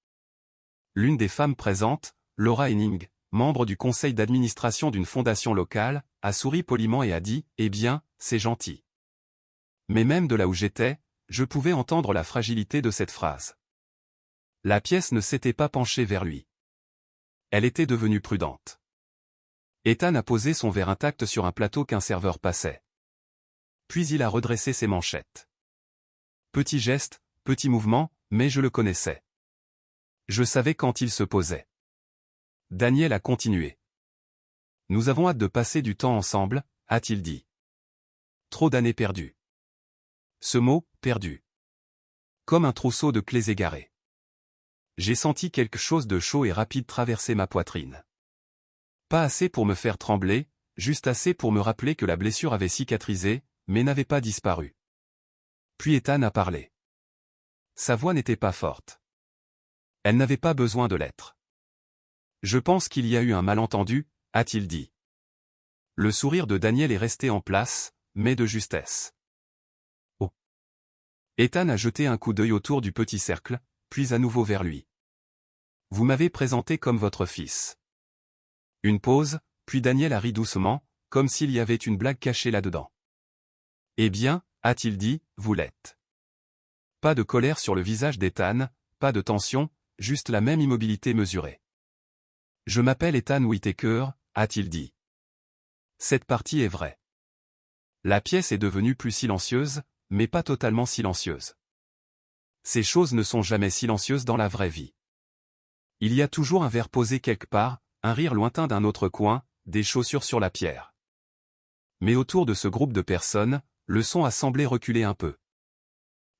L'une des femmes présentes, Laura Henning, membre du conseil d'administration d'une fondation locale, a souri poliment et a dit « Eh bien, c'est gentil. » Mais même de là où j'étais, je pouvais entendre la fragilité de cette phrase. La pièce ne s'était pas penchée vers lui. Elle était devenue prudente. Ethan a posé son verre intact sur un plateau qu'un serveur passait. Puis il a redressé ses manchettes. Petit geste, petit mouvement, mais je le connaissais. Je savais quand il se posait. Daniel a continué. Nous avons hâte de passer du temps ensemble, a-t-il dit. Trop d'années perdues. Ce mot, perdu. Comme un trousseau de clés égarées. J'ai senti quelque chose de chaud et rapide traverser ma poitrine. Pas assez pour me faire trembler, juste assez pour me rappeler que la blessure avait cicatrisé, mais n'avait pas disparu. Puis Ethan a parlé. Sa voix n'était pas forte. Elle n'avait pas besoin de l'être. Je pense qu'il y a eu un malentendu, a-t-il dit. Le sourire de Daniel est resté en place, mais de justesse. Oh. Ethan a jeté un coup d'œil autour du petit cercle, puis à nouveau vers lui. Vous m'avez présenté comme votre fils. Une pause, puis Daniel a ri doucement, comme s'il y avait une blague cachée là-dedans. Eh bien, a-t-il dit, vous l'êtes. Pas de colère sur le visage d'Ethan, pas de tension, juste la même immobilité mesurée. Je m'appelle Ethan Whittaker, a-t-il dit. Cette partie est vraie. La pièce est devenue plus silencieuse, mais pas totalement silencieuse. Ces choses ne sont jamais silencieuses dans la vraie vie. Il y a toujours un verre posé quelque part, un rire lointain d'un autre coin, des chaussures sur la pierre. Mais autour de ce groupe de personnes, le son a semblé reculer un peu.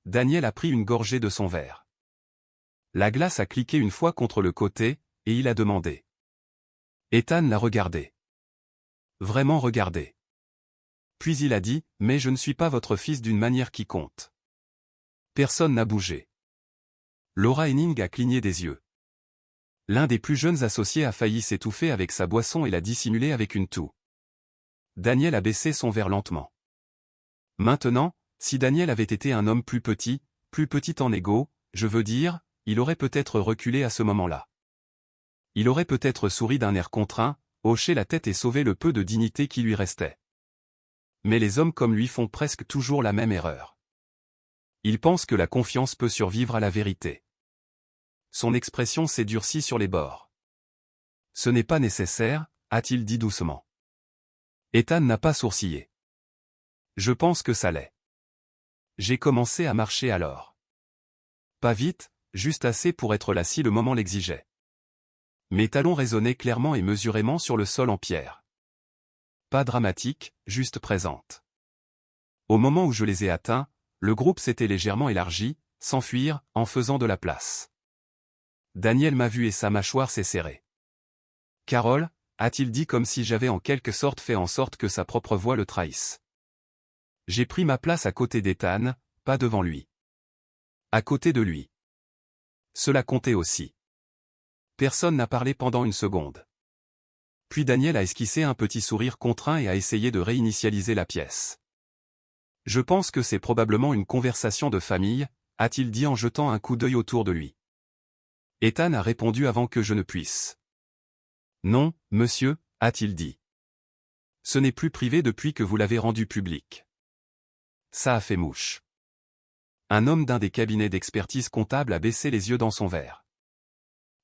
Daniel a pris une gorgée de son verre. La glace a cliqué une fois contre le côté, et il a demandé. Ethan l'a regardé. Vraiment regardé. Puis il a dit, « Mais je ne suis pas votre fils d'une manière qui compte. » Personne n'a bougé. Laura Henning a cligné des yeux. L'un des plus jeunes associés a failli s'étouffer avec sa boisson et l'a dissimulé avec une toux. Daniel a baissé son verre lentement. Maintenant, si Daniel avait été un homme plus petit en ego, je veux dire, il aurait peut-être reculé à ce moment-là. Il aurait peut-être souri d'un air contraint, hoché la tête et sauvé le peu de dignité qui lui restait. Mais les hommes comme lui font presque toujours la même erreur. Ils pensent que la confiance peut survivre à la vérité. Son expression s'est durcie sur les bords. Ce n'est pas nécessaire, a-t-il dit doucement. Ethan n'a pas sourcillé. Je pense que ça l'est. J'ai commencé à marcher alors. Pas vite, juste assez pour être là si le moment l'exigeait. Mes talons résonnaient clairement et mesurément sur le sol en pierre. Pas dramatique, juste présente. Au moment où je les ai atteints, le groupe s'était légèrement élargi, sans fuir, en faisant de la place. Daniel m'a vu et sa mâchoire s'est serrée. Carole, a-t-il dit comme si j'avais en quelque sorte fait en sorte que sa propre voix le trahisse. J'ai pris ma place à côté d'Ethan, pas devant lui. À côté de lui. Cela comptait aussi. Personne n'a parlé pendant une seconde. Puis Daniel a esquissé un petit sourire contraint et a essayé de réinitialiser la pièce. Je pense que c'est probablement une conversation de famille, a-t-il dit en jetant un coup d'œil autour de lui. Ethan a répondu avant que je ne puisse. Non, monsieur, a-t-il dit. Ce n'est plus privé depuis que vous l'avez rendu public. Ça a fait mouche. Un homme d'un des cabinets d'expertise comptable a baissé les yeux dans son verre.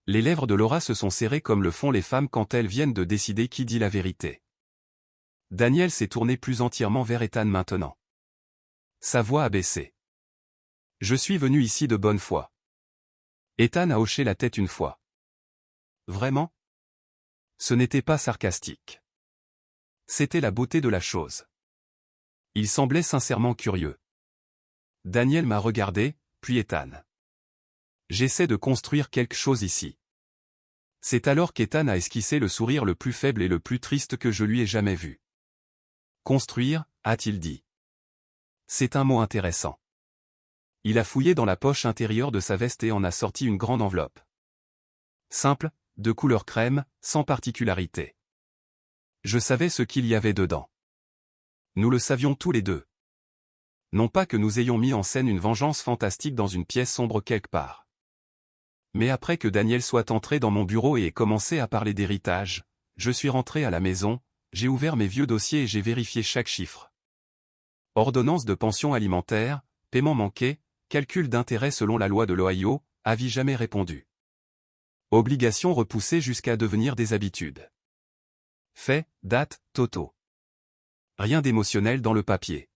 Les lèvres de Laura se sont serrées comme le font les femmes quand elles viennent de décider qui dit la vérité. Daniel s'est tourné plus entièrement vers Ethan maintenant. Sa voix a baissé. Je suis venu ici de bonne foi. Ethan a hoché la tête une fois. Vraiment? Ce n'était pas sarcastique. C'était la beauté de la chose. Il semblait sincèrement curieux. Daniel m'a regardé, puis Ethan. J'essaie de construire quelque chose ici. C'est alors qu'Ethan a esquissé le sourire le plus faible et le plus triste que je lui ai jamais vu. Construire, a-t-il dit. C'est un mot intéressant. Il a fouillé dans la poche intérieure de sa veste et en a sorti une grande enveloppe. Simple, de couleur crème, sans particularité. Je savais ce qu'il y avait dedans. Nous le savions tous les deux. Non pas que nous ayons mis en scène une vengeance fantastique dans une pièce sombre quelque part. Mais après que Daniel soit entré dans mon bureau et ait commencé à parler d'héritage, je suis rentré à la maison, j'ai ouvert mes vieux dossiers et j'ai vérifié chaque chiffre. Ordonnance de pension alimentaire, paiement manqué, calcul d'intérêt selon la loi de l'Ohio, avis jamais répondu. Obligations repoussées jusqu'à devenir des habitudes. Fait, date, totaux. Rien d'émotionnel dans le papier.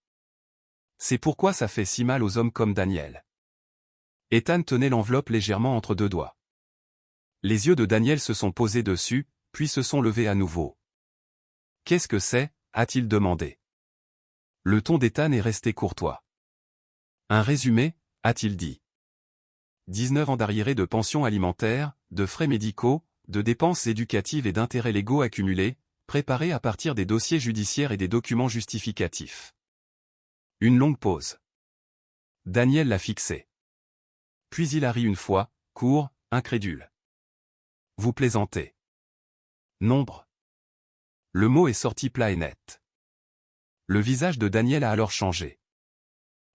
C'est pourquoi ça fait si mal aux hommes comme Daniel. Ethan tenait l'enveloppe légèrement entre deux doigts. Les yeux de Daniel se sont posés dessus, puis se sont levés à nouveau. Qu'est-ce que c'est, a-t-il demandé. Le ton d'Ethan est resté courtois. Un résumé, a-t-il dit. 19 ans d'arriérés de pension alimentaire, de frais médicaux, de dépenses éducatives et d'intérêts légaux accumulés, préparés à partir des dossiers judiciaires et des documents justificatifs. Une longue pause. Daniel l'a fixé. Puis il a ri une fois, court, incrédule. Vous plaisantez. Nombre. Le mot est sorti plat et net. Le visage de Daniel a alors changé.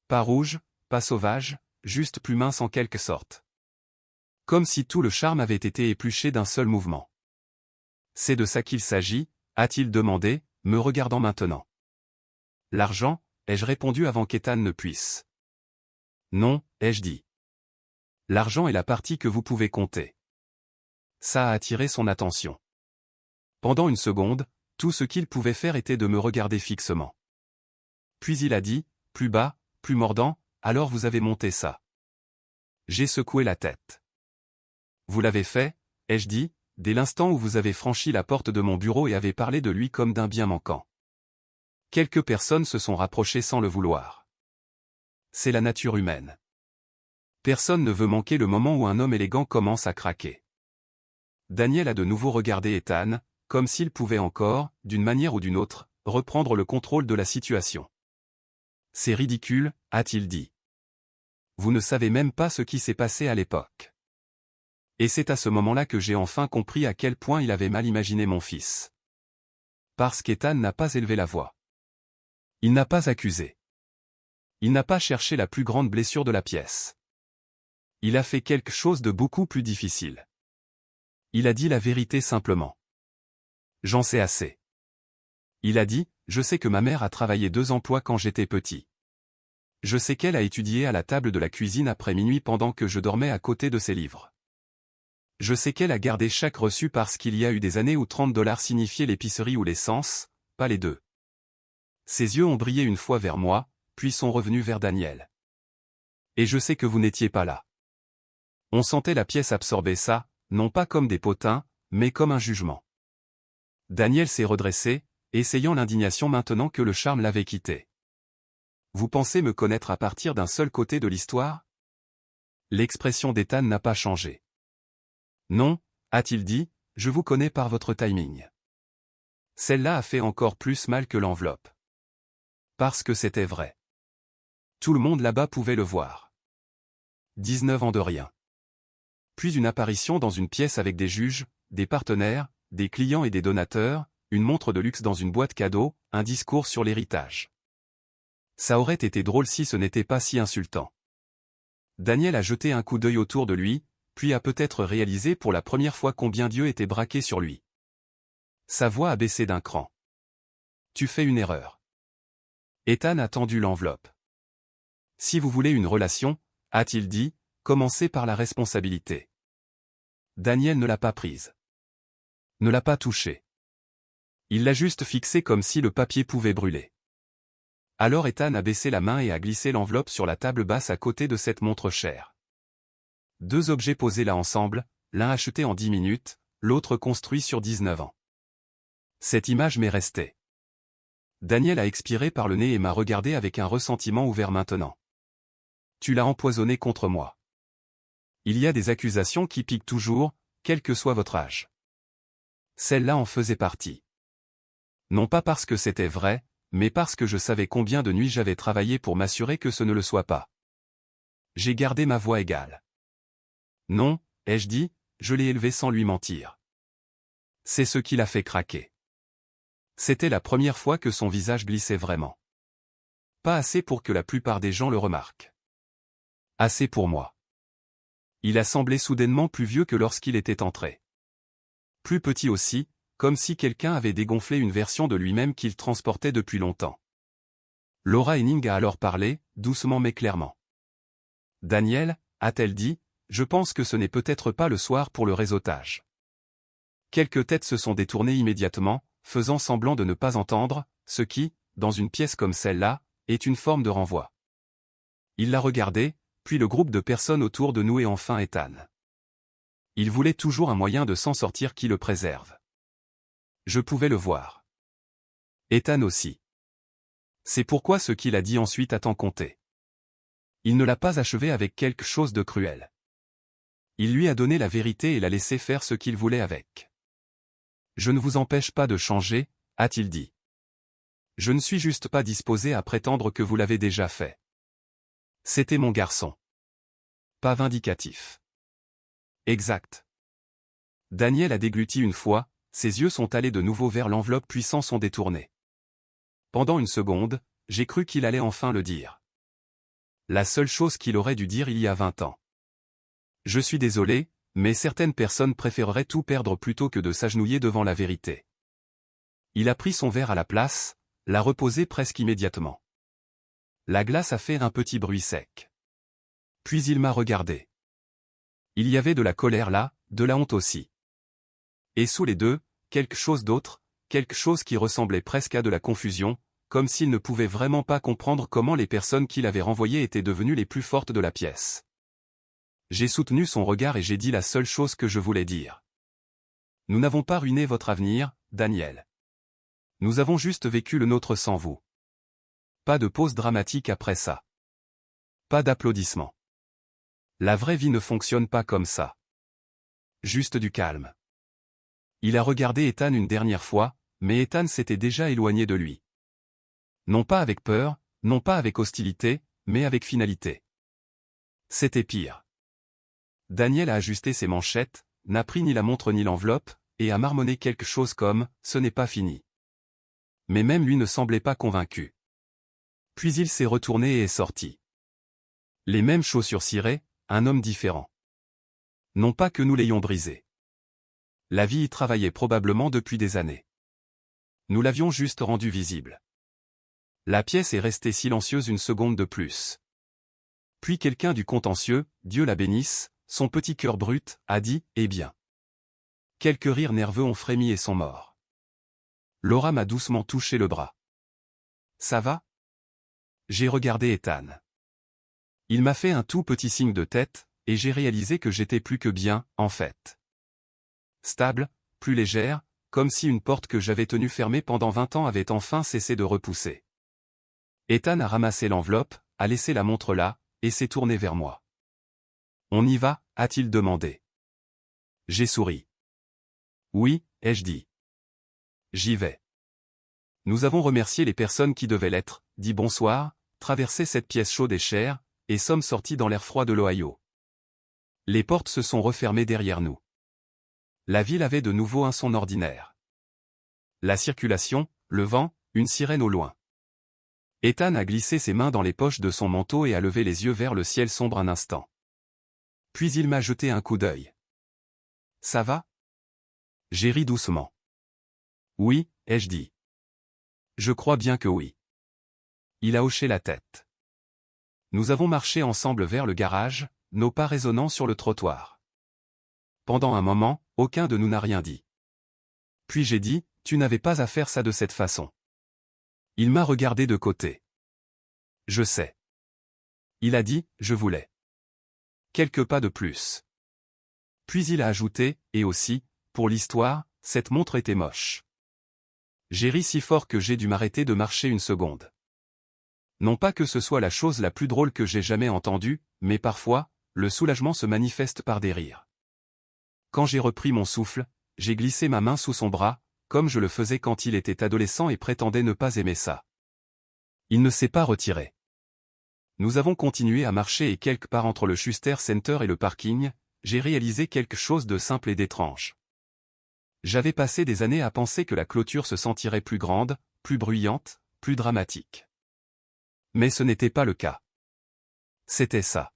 Pas rouge, pas sauvage, juste plus mince en quelque sorte. Comme si tout le charme avait été épluché d'un seul mouvement. C'est de ça qu'il s'agit, a-t-il demandé, me regardant maintenant. L'argent, ai-je répondu avant qu'Ethan ne puisse. Non, ai-je dit. L'argent est la partie que vous pouvez compter. Ça a attiré son attention. Pendant une seconde, tout ce qu'il pouvait faire était de me regarder fixement. Puis il a dit, plus bas, plus mordant, alors vous avez monté ça. J'ai secoué la tête. Vous l'avez fait, ai-je dit, dès l'instant où vous avez franchi la porte de mon bureau et avez parlé de lui comme d'un bien manquant. Quelques personnes se sont rapprochées sans le vouloir. C'est la nature humaine. Personne ne veut manquer le moment où un homme élégant commence à craquer. Daniel a de nouveau regardé Ethan, comme s'il pouvait encore, d'une manière ou d'une autre, reprendre le contrôle de la situation. « C'est ridicule », a-t-il dit. « Vous ne savez même pas ce qui s'est passé à l'époque. » Et c'est à ce moment-là que j'ai enfin compris à quel point il avait mal imaginé mon fils. Parce qu'Ethan n'a pas élevé la voix. Il n'a pas accusé. Il n'a pas cherché la plus grande blessure de la pièce. Il a fait quelque chose de beaucoup plus difficile. Il a dit la vérité simplement. J'en sais assez. Il a dit, je sais que ma mère a travaillé 2 emplois quand j'étais petit. Je sais qu'elle a étudié à la table de la cuisine après minuit pendant que je dormais à côté de ses livres. Je sais qu'elle a gardé chaque reçu parce qu'il y a eu des années où 30 $ signifiaient l'épicerie ou l'essence, pas les deux. Ses yeux ont brillé une fois vers moi, puis sont revenus vers Daniel. Et je sais que vous n'étiez pas là. On sentait la pièce absorber ça, non pas comme des potins, mais comme un jugement. Daniel s'est redressé, essayant l'indignation maintenant que le charme l'avait quitté. Vous pensez me connaître à partir d'un seul côté de l'histoire? L'expression d'Ethan n'a pas changé. Non, a-t-il dit, je vous connais par votre timing. Celle-là a fait encore plus mal que l'enveloppe. Parce que c'était vrai. Tout le monde là-bas pouvait le voir. 19 ans de rien. Puis une apparition dans une pièce avec des juges, des partenaires, des clients et des donateurs, une montre de luxe dans une boîte cadeau, un discours sur l'héritage. Ça aurait été drôle si ce n'était pas si insultant. Daniel a jeté un coup d'œil autour de lui, puis a peut-être réalisé pour la première fois combien Dieu était braqué sur lui. Sa voix a baissé d'un cran. Tu fais une erreur. Ethan a tendu l'enveloppe. Si vous voulez une relation, a-t-il dit, commencez par la responsabilité. Daniel ne l'a pas prise. Ne l'a pas touchée. Il l'a juste fixée comme si le papier pouvait brûler. Alors Ethan a baissé la main et a glissé l'enveloppe sur la table basse à côté de cette montre chère. 2 objets posés là ensemble, l'un acheté en 10 minutes, l'autre construit sur 19 ans. Cette image m'est restée. Daniel a expiré par le nez et m'a regardé avec un ressentiment ouvert maintenant. Tu l'as empoisonné contre moi. Il y a des accusations qui piquent toujours, quel que soit votre âge. Celle-là en faisait partie. Non pas parce que c'était vrai, mais parce que je savais combien de nuits j'avais travaillé pour m'assurer que ce ne le soit pas. J'ai gardé ma voix égale. Non, ai-je dit, je l'ai élevé sans lui mentir. C'est ce qui l'a fait craquer. C'était la première fois que son visage glissait vraiment. Pas assez pour que la plupart des gens le remarquent. Assez pour moi. Il a semblé soudainement plus vieux que lorsqu'il était entré. Plus petit aussi, comme si quelqu'un avait dégonflé une version de lui-même qu'il transportait depuis longtemps. Laura Henning a alors parlé, doucement mais clairement. Daniel, a-t-elle dit, je pense que ce n'est peut-être pas le soir pour le réseautage. Quelques têtes se sont détournées immédiatement, faisant semblant de ne pas entendre, ce qui, dans une pièce comme celle-là, est une forme de renvoi. Il l'a regardé, puis le groupe de personnes autour de nous et enfin Ethan. Il voulait toujours un moyen de s'en sortir qui le préserve. Je pouvais le voir. Ethan aussi. C'est pourquoi ce qu'il a dit ensuite a tant compté. Il ne l'a pas achevé avec quelque chose de cruel. Il lui a donné la vérité et l'a laissé faire ce qu'il voulait avec. Je ne vous empêche pas de changer, a-t-il dit. Je ne suis juste pas disposé à prétendre que vous l'avez déjà fait. C'était mon garçon. Pas vindicatif. Exact. Daniel a dégluti une fois, ses yeux sont allés de nouveau vers l'enveloppe puis s'en sont détournés. Pendant une seconde, j'ai cru qu'il allait enfin le dire. La seule chose qu'il aurait dû dire il y a 20 ans. Je suis désolé, mais certaines personnes préféreraient tout perdre plutôt que de s'agenouiller devant la vérité. Il a pris son verre à la place, l'a reposé presque immédiatement. La glace a fait un petit bruit sec. Puis il m'a regardé. Il y avait de la colère là, de la honte aussi. Et sous les deux, quelque chose d'autre, quelque chose qui ressemblait presque à de la confusion, comme s'il ne pouvait vraiment pas comprendre comment les personnes qu'il avait renvoyées étaient devenues les plus fortes de la pièce. J'ai soutenu son regard et j'ai dit la seule chose que je voulais dire. Nous n'avons pas ruiné votre avenir, Daniel. Nous avons juste vécu le nôtre sans vous. Pas de pause dramatique après ça. Pas d'applaudissements. La vraie vie ne fonctionne pas comme ça. Juste du calme. Il a regardé Ethan une dernière fois, mais Ethan s'était déjà éloigné de lui. Non pas avec peur, non pas avec hostilité, mais avec finalité. C'était pire. Daniel a ajusté ses manchettes, n'a pris ni la montre ni l'enveloppe, et a marmonné quelque chose comme « ce n'est pas fini ». Mais même lui ne semblait pas convaincu. Puis il s'est retourné et est sorti. Les mêmes chaussures cirées, un homme différent. Non pas que nous l'ayons brisé. La vie y travaillait probablement depuis des années. Nous l'avions juste rendu visible. La pièce est restée silencieuse une seconde de plus. Puis quelqu'un du contentieux, Dieu la bénisse, son petit cœur brut, a dit « Eh bien ». Quelques rires nerveux ont frémi et sont morts. Laura m'a doucement touché le bras. « Ça va ?» J'ai regardé Ethan. Il m'a fait un tout petit signe de tête, et j'ai réalisé que j'étais plus que bien, en fait. Stable, plus légère, comme si une porte que j'avais tenue fermée pendant 20 ans avait enfin cessé de repousser. Ethan a ramassé l'enveloppe, a laissé la montre là, et s'est tourné vers moi. « On y va ?» a-t-il demandé. J'ai souri. « Oui », ai-je dit. « J'y vais. » Nous avons remercié les personnes qui devaient l'être, dit bonsoir, traversé cette pièce chaude et chère, et sommes sortis dans l'air froid de l'Ohio. Les portes se sont refermées derrière nous. La ville avait de nouveau un son ordinaire. La circulation, le vent, une sirène au loin. Ethan a glissé ses mains dans les poches de son manteau et a levé les yeux vers le ciel sombre un instant. Puis il m'a jeté un coup d'œil. « Ça va ?» J'ai ri doucement. « Oui », ai-je dit. « Je crois bien que oui. » Il a hoché la tête. Nous avons marché ensemble vers le garage, nos pas résonnant sur le trottoir. Pendant un moment, aucun de nous n'a rien dit. Puis j'ai dit, « Tu n'avais pas à faire ça de cette façon. » Il m'a regardé de côté. « Je sais. » Il a dit, « Je voulais. » Quelques pas de plus. Puis il a ajouté, « Et aussi, pour l'histoire, cette montre était moche. » J'ai ri si fort que j'ai dû m'arrêter de marcher une seconde. Non pas que ce soit la chose la plus drôle que j'ai jamais entendue, mais parfois, le soulagement se manifeste par des rires. Quand j'ai repris mon souffle, j'ai glissé ma main sous son bras, comme je le faisais quand il était adolescent et prétendait ne pas aimer ça. Il ne s'est pas retiré. Nous avons continué à marcher et quelque part entre le Schuster Center et le parking, j'ai réalisé quelque chose de simple et d'étrange. J'avais passé des années à penser que la clôture se sentirait plus grande, plus bruyante, plus dramatique. Mais ce n'était pas le cas. C'était ça.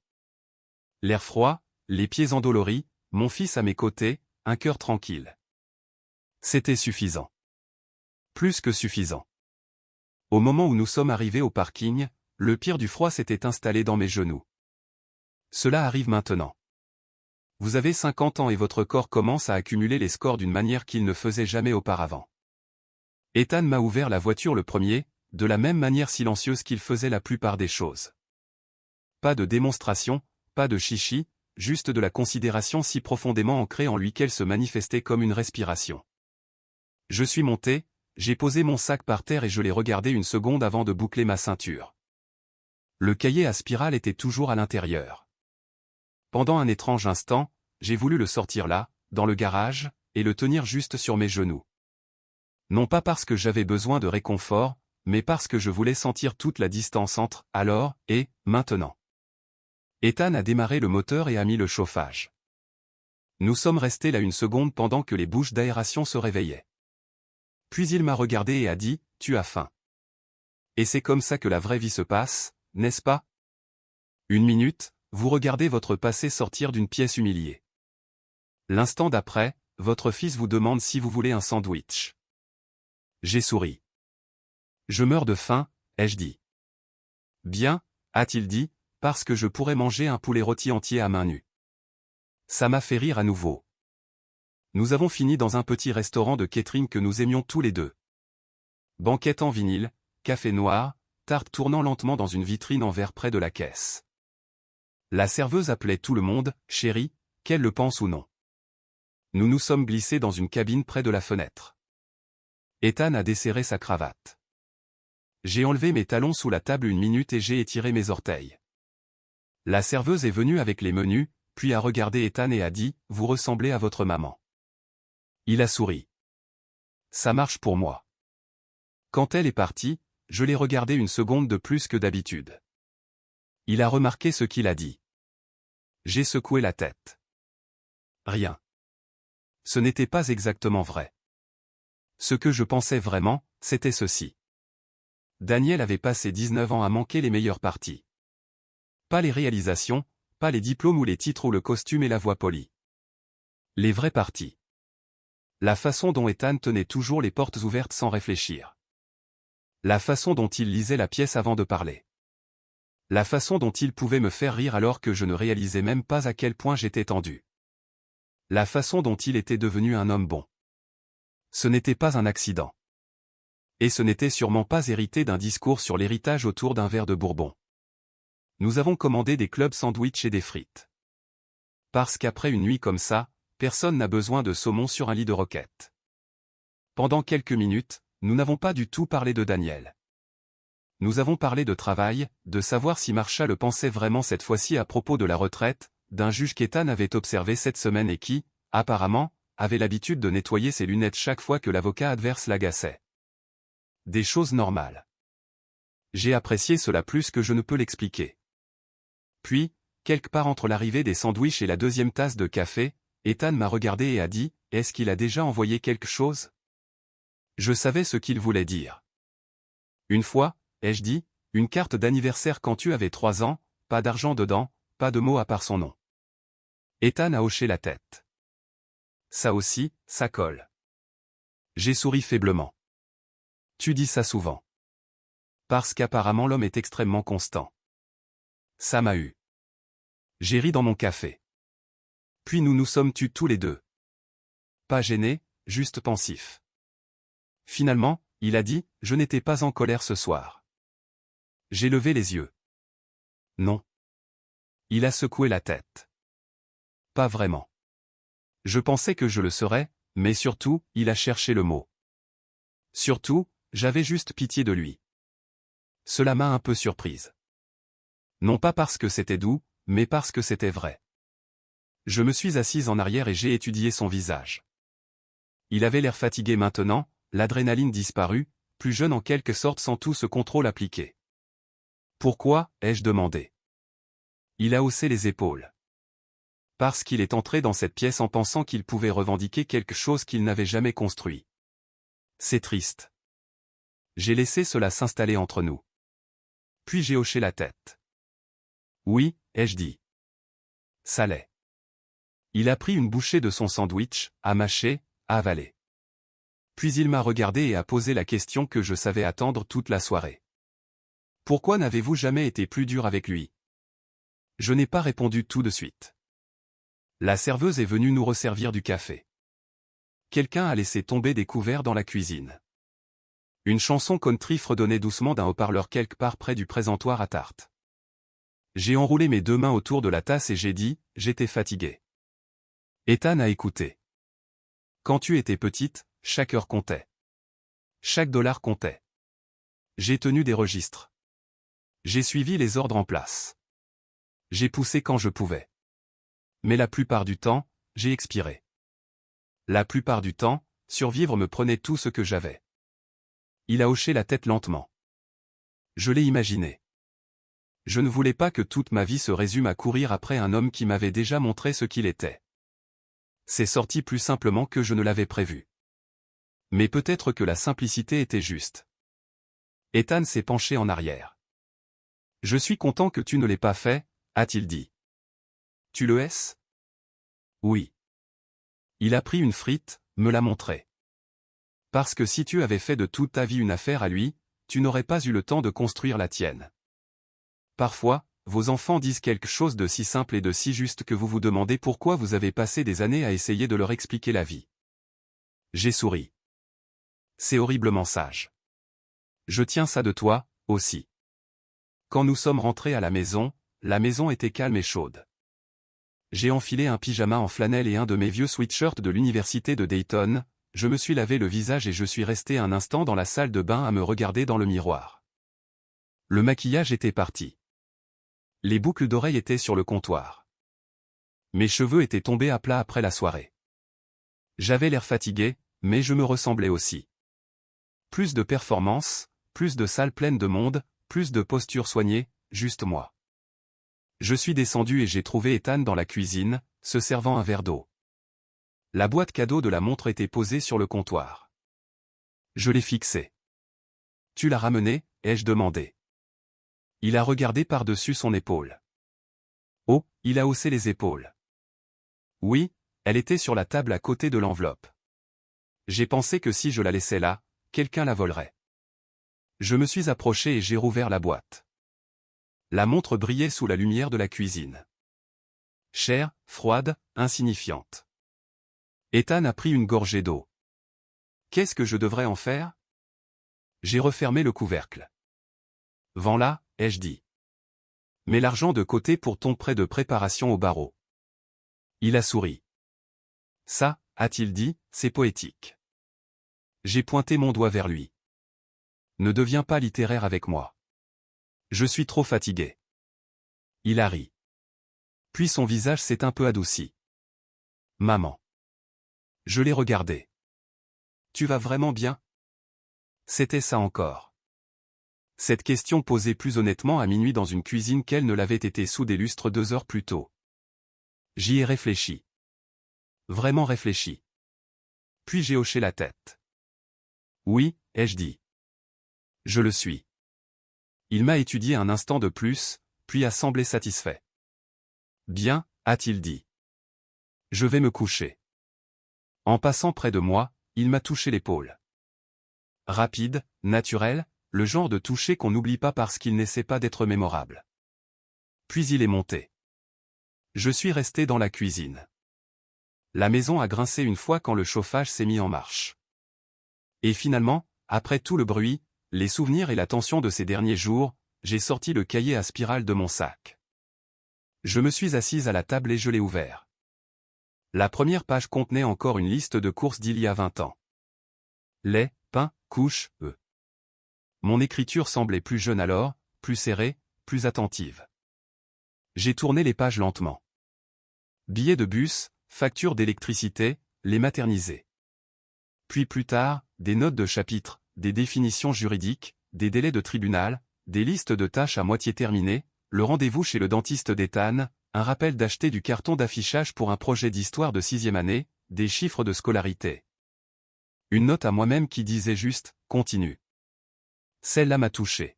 L'air froid, les pieds endoloris, mon fils à mes côtés, un cœur tranquille. C'était suffisant. Plus que suffisant. Au moment où nous sommes arrivés au parking, le pire du froid s'était installé dans mes genoux. Cela arrive maintenant. Vous avez 50 ans et votre corps commence à accumuler les scores d'une manière qu'il ne faisait jamais auparavant. Ethan m'a ouvert la voiture le premier, de la même manière silencieuse qu'il faisait la plupart des choses. Pas de démonstration, pas de chichi, juste de la considération si profondément ancrée en lui qu'elle se manifestait comme une respiration. Je suis monté, j'ai posé mon sac par terre et je l'ai regardé une seconde avant de boucler ma ceinture. Le cahier à spirale était toujours à l'intérieur. Pendant un étrange instant, j'ai voulu le sortir là, dans le garage, et le tenir juste sur mes genoux. Non pas parce que j'avais besoin de réconfort, mais parce que je voulais sentir toute la distance entre « alors » et « maintenant ». Ethan a démarré le moteur et a mis le chauffage. Nous sommes restés là une seconde pendant que les bouches d'aération se réveillaient. Puis il m'a regardé et a dit, « Tu as faim. » Et c'est comme ça que la vraie vie se passe, n'est-ce pas? Une minute, vous regardez votre passé sortir d'une pièce humiliée. L'instant d'après, votre fils vous demande si vous voulez un sandwich. J'ai souri. Je meurs de faim, ai-je dit. Bien, a-t-il dit, parce que je pourrais manger un poulet rôti entier à main nue. Ça m'a fait rire à nouveau. Nous avons fini dans un petit restaurant de catering que nous aimions tous les deux. Banquette en vinyle, café noir, tarte tournant lentement dans une vitrine en verre près de la caisse. La serveuse appelait tout le monde, chérie, qu'elle le pense ou non. Nous nous sommes glissés dans une cabine près de la fenêtre. Ethan a desserré sa cravate. J'ai enlevé mes talons sous la table une minute et j'ai étiré mes orteils. La serveuse est venue avec les menus, puis a regardé Ethan et a dit « Vous ressemblez à votre maman ». Il a souri. Ça marche pour moi. Quand elle est partie, je l'ai regardé une seconde de plus que d'habitude. Il a remarqué ce qu'il a dit. J'ai secoué la tête. Rien. Ce n'était pas exactement vrai. Ce que je pensais vraiment, c'était ceci. Daniel avait passé 19 ans à manquer les meilleures parties. Pas les réalisations, pas les diplômes ou les titres ou le costume et la voix polie. Les vraies parties. La façon dont Ethan tenait toujours les portes ouvertes sans réfléchir. La façon dont il lisait la pièce avant de parler. La façon dont il pouvait me faire rire alors que je ne réalisais même pas à quel point j'étais tendu. La façon dont il était devenu un homme bon. Ce n'était pas un accident. Et ce n'était sûrement pas hérité d'un discours sur l'héritage autour d'un verre de bourbon. Nous avons commandé des clubs sandwich et des frites. Parce qu'après une nuit comme ça, personne n'a besoin de saumon sur un lit de roquette. Pendant quelques minutes, nous n'avons pas du tout parlé de Daniel. Nous avons parlé de travail, de savoir si Marsha le pensait vraiment cette fois-ci à propos de la retraite, d'un juge qu'Ethan avait observé cette semaine et qui, apparemment, avait l'habitude de nettoyer ses lunettes chaque fois que l'avocat adverse l'agaçait. Des choses normales. J'ai apprécié cela plus que je ne peux l'expliquer. Puis, quelque part entre l'arrivée des sandwichs et la deuxième tasse de café, Ethan m'a regardé et a dit « Est-ce qu'il a déjà envoyé quelque chose ?» Je savais ce qu'il voulait dire. Une fois, ai-je dit, une carte d'anniversaire quand tu avais 3 ans, pas d'argent dedans, pas de mots à part son nom. Ethan a hoché la tête. Ça aussi, ça colle. J'ai souri faiblement. Tu dis ça souvent. Parce qu'apparemment l'homme est extrêmement constant. Ça m'a eu. J'ai ri dans mon café. Puis nous nous sommes tus tous les deux. Pas gêné, juste pensif. Finalement, il a dit, je n'étais pas en colère ce soir. J'ai levé les yeux. Non. Il a secoué la tête. Pas vraiment. Je pensais que je le serais, mais surtout, il a cherché le mot. Surtout, j'avais juste pitié de lui. Cela m'a un peu surprise. Non pas parce que c'était doux, mais parce que c'était vrai. Je me suis assise en arrière et j'ai étudié son visage. Il avait l'air fatigué maintenant, l'adrénaline disparue, plus jeune en quelque sorte sans tout ce contrôle appliqué. Pourquoi, ai-je demandé. Il a haussé les épaules. Parce qu'il est entré dans cette pièce en pensant qu'il pouvait revendiquer quelque chose qu'il n'avait jamais construit. C'est triste. J'ai laissé cela s'installer entre nous. Puis j'ai hoché la tête. Oui, ai-je dit. Ça l'est. Il a pris une bouchée de son sandwich, a mâché, a avalé. Puis il m'a regardé et a posé la question que je savais attendre toute la soirée. Pourquoi n'avez-vous jamais été plus dur avec lui? Je n'ai pas répondu tout de suite. La serveuse est venue nous resservir du café. Quelqu'un a laissé tomber des couverts dans la cuisine. Une chanson country fredonnait doucement d'un haut-parleur quelque part près du présentoir à tarte. J'ai enroulé mes 2 mains autour de la tasse et j'ai dit, j'étais fatigué. Ethan a écouté. Quand tu étais petite, chaque heure comptait. Chaque dollar comptait. J'ai tenu des registres. J'ai suivi les ordres en place. J'ai poussé quand je pouvais. Mais la plupart du temps, j'ai expiré. La plupart du temps, survivre me prenait tout ce que j'avais. Il a hoché la tête lentement. Je l'ai imaginé. Je ne voulais pas que toute ma vie se résume à courir après un homme qui m'avait déjà montré ce qu'il était. C'est sorti plus simplement que je ne l'avais prévu. Mais peut-être que la simplicité était juste. Ethan s'est penché en arrière. Je suis content que tu ne l'aies pas fait, a-t-il dit. Tu le hais? Oui. Il a pris une frite, me l'a montrée. Parce que si tu avais fait de toute ta vie une affaire à lui, tu n'aurais pas eu le temps de construire la tienne. Parfois, vos enfants disent quelque chose de si simple et de si juste que vous vous demandez pourquoi vous avez passé des années à essayer de leur expliquer la vie. J'ai souri. C'est horriblement sage. Je tiens ça de toi, aussi. Quand nous sommes rentrés à la maison était calme et chaude. J'ai enfilé un pyjama en flanelle et un de mes vieux sweatshirts de l'université de Dayton, je me suis lavé le visage et je suis resté un instant dans la salle de bain à me regarder dans le miroir. Le maquillage était parti. Les boucles d'oreilles étaient sur le comptoir. Mes cheveux étaient tombés à plat après la soirée. J'avais l'air fatigué, mais je me ressemblais aussi. Plus de performance, plus de salles pleines de monde, plus de postures soignées, juste moi. Je suis descendu et j'ai trouvé Ethan dans la cuisine, se servant un verre d'eau. La boîte cadeau de la montre était posée sur le comptoir. Je l'ai fixée. « Tu l'as ramenée ?» ai-je demandé. Il a regardé par-dessus son épaule. Oh, il a haussé les épaules. Oui, elle était sur la table à côté de l'enveloppe. J'ai pensé que si je la laissais là, quelqu'un la volerait. Je me suis approché et j'ai rouvert la boîte. La montre brillait sous la lumière de la cuisine. Chère, froide, insignifiante. Ethan a pris une gorgée d'eau. Qu'est-ce que je devrais en faire? J'ai refermé le couvercle. Vends-la, ai-je dit. Mets l'argent de côté pour ton prêt de préparation au barreau. Il a souri. Ça, a-t-il dit, c'est poétique. J'ai pointé mon doigt vers lui. Ne deviens pas littéraire avec moi. Je suis trop fatigué. Il a ri. Puis son visage s'est un peu adouci. Maman. Je l'ai regardé. Tu vas vraiment bien? C'était ça encore. Cette question posée plus honnêtement à minuit dans une cuisine qu'elle ne l'avait été sous des lustres 2 heures plus tôt. J'y ai réfléchi. Vraiment réfléchi. Puis j'ai hoché la tête. Oui, ai-je dit. Je le suis. Il m'a étudié un instant de plus, puis a semblé satisfait. Bien, a-t-il dit. Je vais me coucher. En passant près de moi, il m'a touché l'épaule. Rapide, naturel, le genre de toucher qu'on n'oublie pas parce qu'il n'essaie pas d'être mémorable. Puis il est monté. Je suis resté dans la cuisine. La maison a grincé une fois quand le chauffage s'est mis en marche. Et finalement, après tout le bruit, les souvenirs et la tension de ces derniers jours, j'ai sorti le cahier à spirale de mon sac. Je me suis assise à la table et je l'ai ouvert. La première page contenait encore une liste de courses d'il y a 20 ans. Lait, pain, couche, œufs. Mon écriture semblait plus jeune alors, plus serrée, plus attentive. J'ai tourné les pages lentement. Billets de bus, factures d'électricité, les maternisés. Puis plus tard, des notes de chapitre, des définitions juridiques, des délais de tribunal, des listes de tâches à moitié terminées, le rendez-vous chez le dentiste d'Ethan, un rappel d'acheter du carton d'affichage pour un projet d'histoire de 6e année, des chiffres de scolarité. Une note à moi-même qui disait juste « Continue ». Celle-là m'a touché.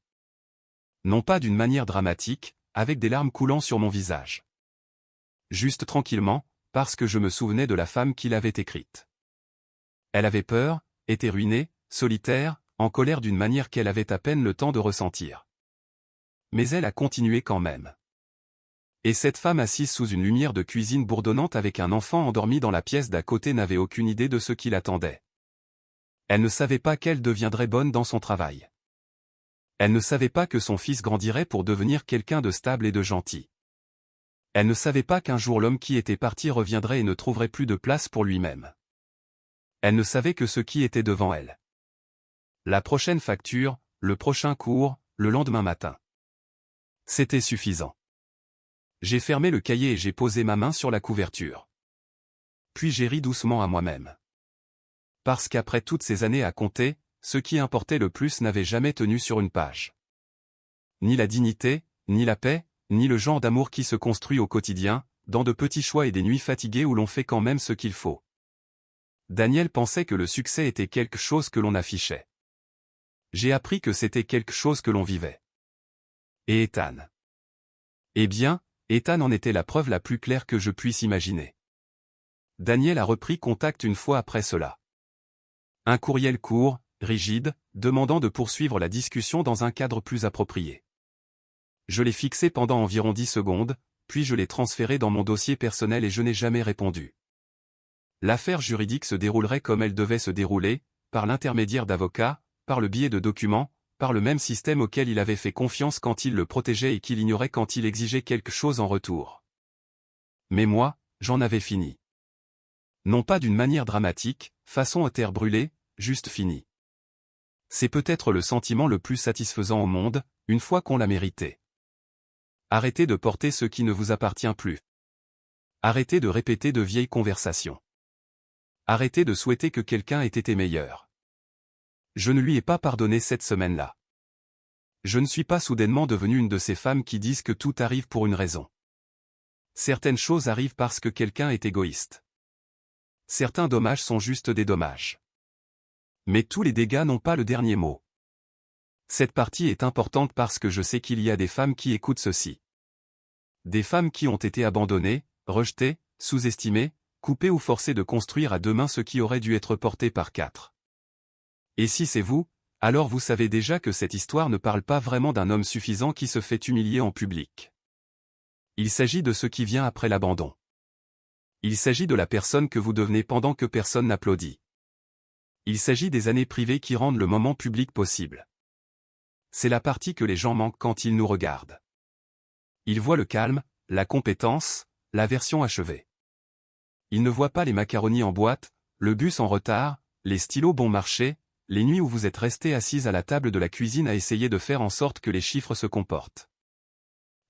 Non pas d'une manière dramatique, avec des larmes coulant sur mon visage. Juste tranquillement, parce que je me souvenais de la femme qui l'avait écrite. Elle avait peur, était ruinée, solitaire, en colère d'une manière qu'elle avait à peine le temps de ressentir. Mais elle a continué quand même. Et cette femme assise sous une lumière de cuisine bourdonnante avec un enfant endormi dans la pièce d'à côté n'avait aucune idée de ce qui l'attendait. Elle ne savait pas qu'elle deviendrait bonne dans son travail. Elle ne savait pas que son fils grandirait pour devenir quelqu'un de stable et de gentil. Elle ne savait pas qu'un jour l'homme qui était parti reviendrait et ne trouverait plus de place pour lui-même. Elle ne savait que ce qui était devant elle. La prochaine facture, le prochain cours, le lendemain matin. C'était suffisant. J'ai fermé le cahier et j'ai posé ma main sur la couverture. Puis j'ai ri doucement à moi-même. Parce qu'après toutes ces années à compter, ce qui importait le plus n'avait jamais tenu sur une page. Ni la dignité, ni la paix, ni le genre d'amour qui se construit au quotidien, dans de petits choix et des nuits fatiguées où l'on fait quand même ce qu'il faut. Daniel pensait que le succès était quelque chose que l'on affichait. J'ai appris que c'était quelque chose que l'on vivait. Et Ethan. Eh bien, Ethan en était la preuve la plus claire que je puisse imaginer. Daniel a repris contact une fois après cela. Un courriel court, rigide, demandant de poursuivre la discussion dans un cadre plus approprié. Je l'ai fixé pendant environ 10 secondes, puis je l'ai transféré dans mon dossier personnel et je n'ai jamais répondu. L'affaire juridique se déroulerait comme elle devait se dérouler, par l'intermédiaire d'avocats, par le biais de documents, par le même système auquel il avait fait confiance quand il le protégeait et qu'il ignorait quand il exigeait quelque chose en retour. Mais moi, j'en avais fini. Non pas d'une manière dramatique, façon terre brûlée, juste fini. C'est peut-être le sentiment le plus satisfaisant au monde, une fois qu'on l'a mérité. Arrêtez de porter ce qui ne vous appartient plus. Arrêtez de répéter de vieilles conversations. Arrêtez de souhaiter que quelqu'un ait été meilleur. Je ne lui ai pas pardonné cette semaine-là. Je ne suis pas soudainement devenue une de ces femmes qui disent que tout arrive pour une raison. Certaines choses arrivent parce que quelqu'un est égoïste. Certains dommages sont juste des dommages. Mais tous les dégâts n'ont pas le dernier mot. Cette partie est importante parce que je sais qu'il y a des femmes qui écoutent ceci. Des femmes qui ont été abandonnées, rejetées, sous-estimées, coupées ou forcées de construire à deux mains ce qui aurait dû être porté par quatre. Et si c'est vous, alors vous savez déjà que cette histoire ne parle pas vraiment d'un homme suffisant qui se fait humilier en public. Il s'agit de ce qui vient après l'abandon. Il s'agit de la personne que vous devenez pendant que personne n'applaudit. Il s'agit des années privées qui rendent le moment public possible. C'est la partie que les gens manquent quand ils nous regardent. Ils voient le calme, la compétence, la version achevée. Ils ne voient pas les macaronis en boîte, le bus en retard, les stylos bon marché, les nuits où vous êtes resté assise à la table de la cuisine à essayer de faire en sorte que les chiffres se comportent.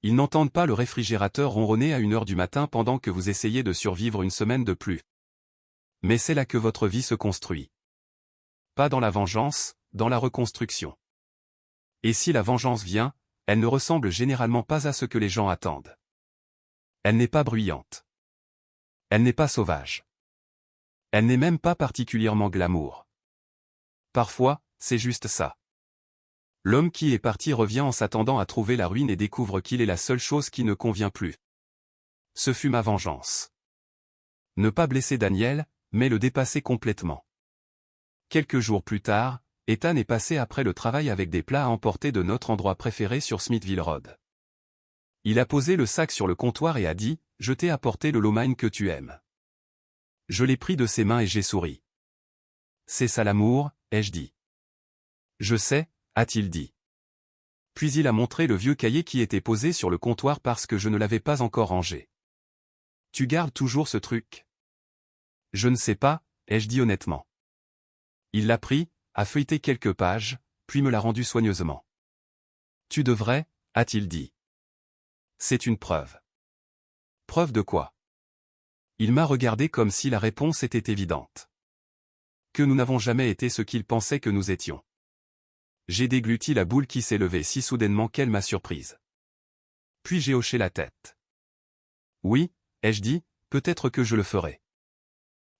Ils n'entendent pas le réfrigérateur ronronner à 1h du matin pendant que vous essayez de survivre une semaine de plus. Mais c'est là que votre vie se construit. Pas dans la vengeance, dans la reconstruction. Et si la vengeance vient, elle ne ressemble généralement pas à ce que les gens attendent. Elle n'est pas bruyante. Elle n'est pas sauvage. Elle n'est même pas particulièrement glamour. Parfois, c'est juste ça. L'homme qui est parti revient en s'attendant à trouver la ruine et découvre qu'il est la seule chose qui ne convient plus. Ce fut ma vengeance. Ne pas blesser Daniel, mais le dépasser complètement. Quelques jours plus tard, Ethan est passé après le travail avec des plats à emporter de notre endroit préféré sur Smithville Road. Il a posé le sac sur le comptoir et a dit « Je t'ai apporté le lo-mein que tu aimes. » Je l'ai pris de ses mains et j'ai souri. « C'est ça l'amour, ai-je dit. »« Je sais, » a-t-il dit. Puis il a montré le vieux cahier qui était posé sur le comptoir parce que je ne l'avais pas encore rangé. « Tu gardes toujours ce truc ?»« Je ne sais pas, » ai-je dit honnêtement. Il l'a pris, a feuilleté quelques pages, puis me l'a rendu soigneusement. « Tu devrais, » a-t-il dit. C'est une preuve. Preuve de quoi? Il m'a regardé comme si la réponse était évidente. Que nous n'avons jamais été ce qu'il pensait que nous étions. J'ai dégluti la boule qui s'est levée si soudainement qu'elle m'a surprise. Puis j'ai hoché la tête. Oui, ai-je dit, peut-être que je le ferai.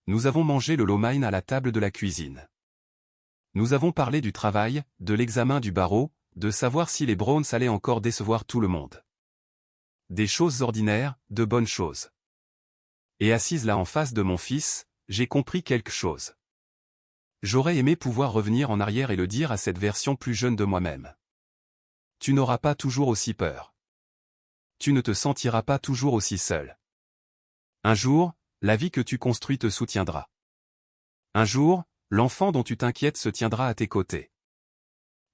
Nous avons mangé le lo-mein à la table de la cuisine. Nous avons parlé du travail, de l'examen du barreau, de savoir si les Browns allaient encore décevoir tout le monde. Des choses ordinaires, de bonnes choses. Et assise là en face de mon fils, j'ai compris quelque chose. J'aurais aimé pouvoir revenir en arrière et le dire à cette version plus jeune de moi-même. Tu n'auras pas toujours aussi peur. Tu ne te sentiras pas toujours aussi seul. Un jour, la vie que tu construis te soutiendra. Un jour, l'enfant dont tu t'inquiètes se tiendra à tes côtés.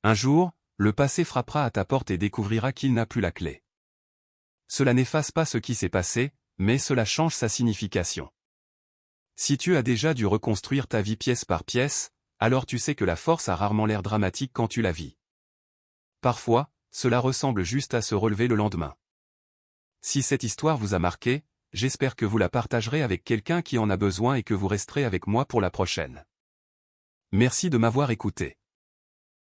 Un jour, le passé frappera à ta porte et découvrira qu'il n'a plus la clé. Cela n'efface pas ce qui s'est passé, mais cela change sa signification. Si tu as déjà dû reconstruire ta vie pièce par pièce, alors tu sais que la force a rarement l'air dramatique quand tu la vis. Parfois, cela ressemble juste à se relever le lendemain. Si cette histoire vous a marqué, j'espère que vous la partagerez avec quelqu'un qui en a besoin et que vous resterez avec moi pour la prochaine. Merci de m'avoir écouté.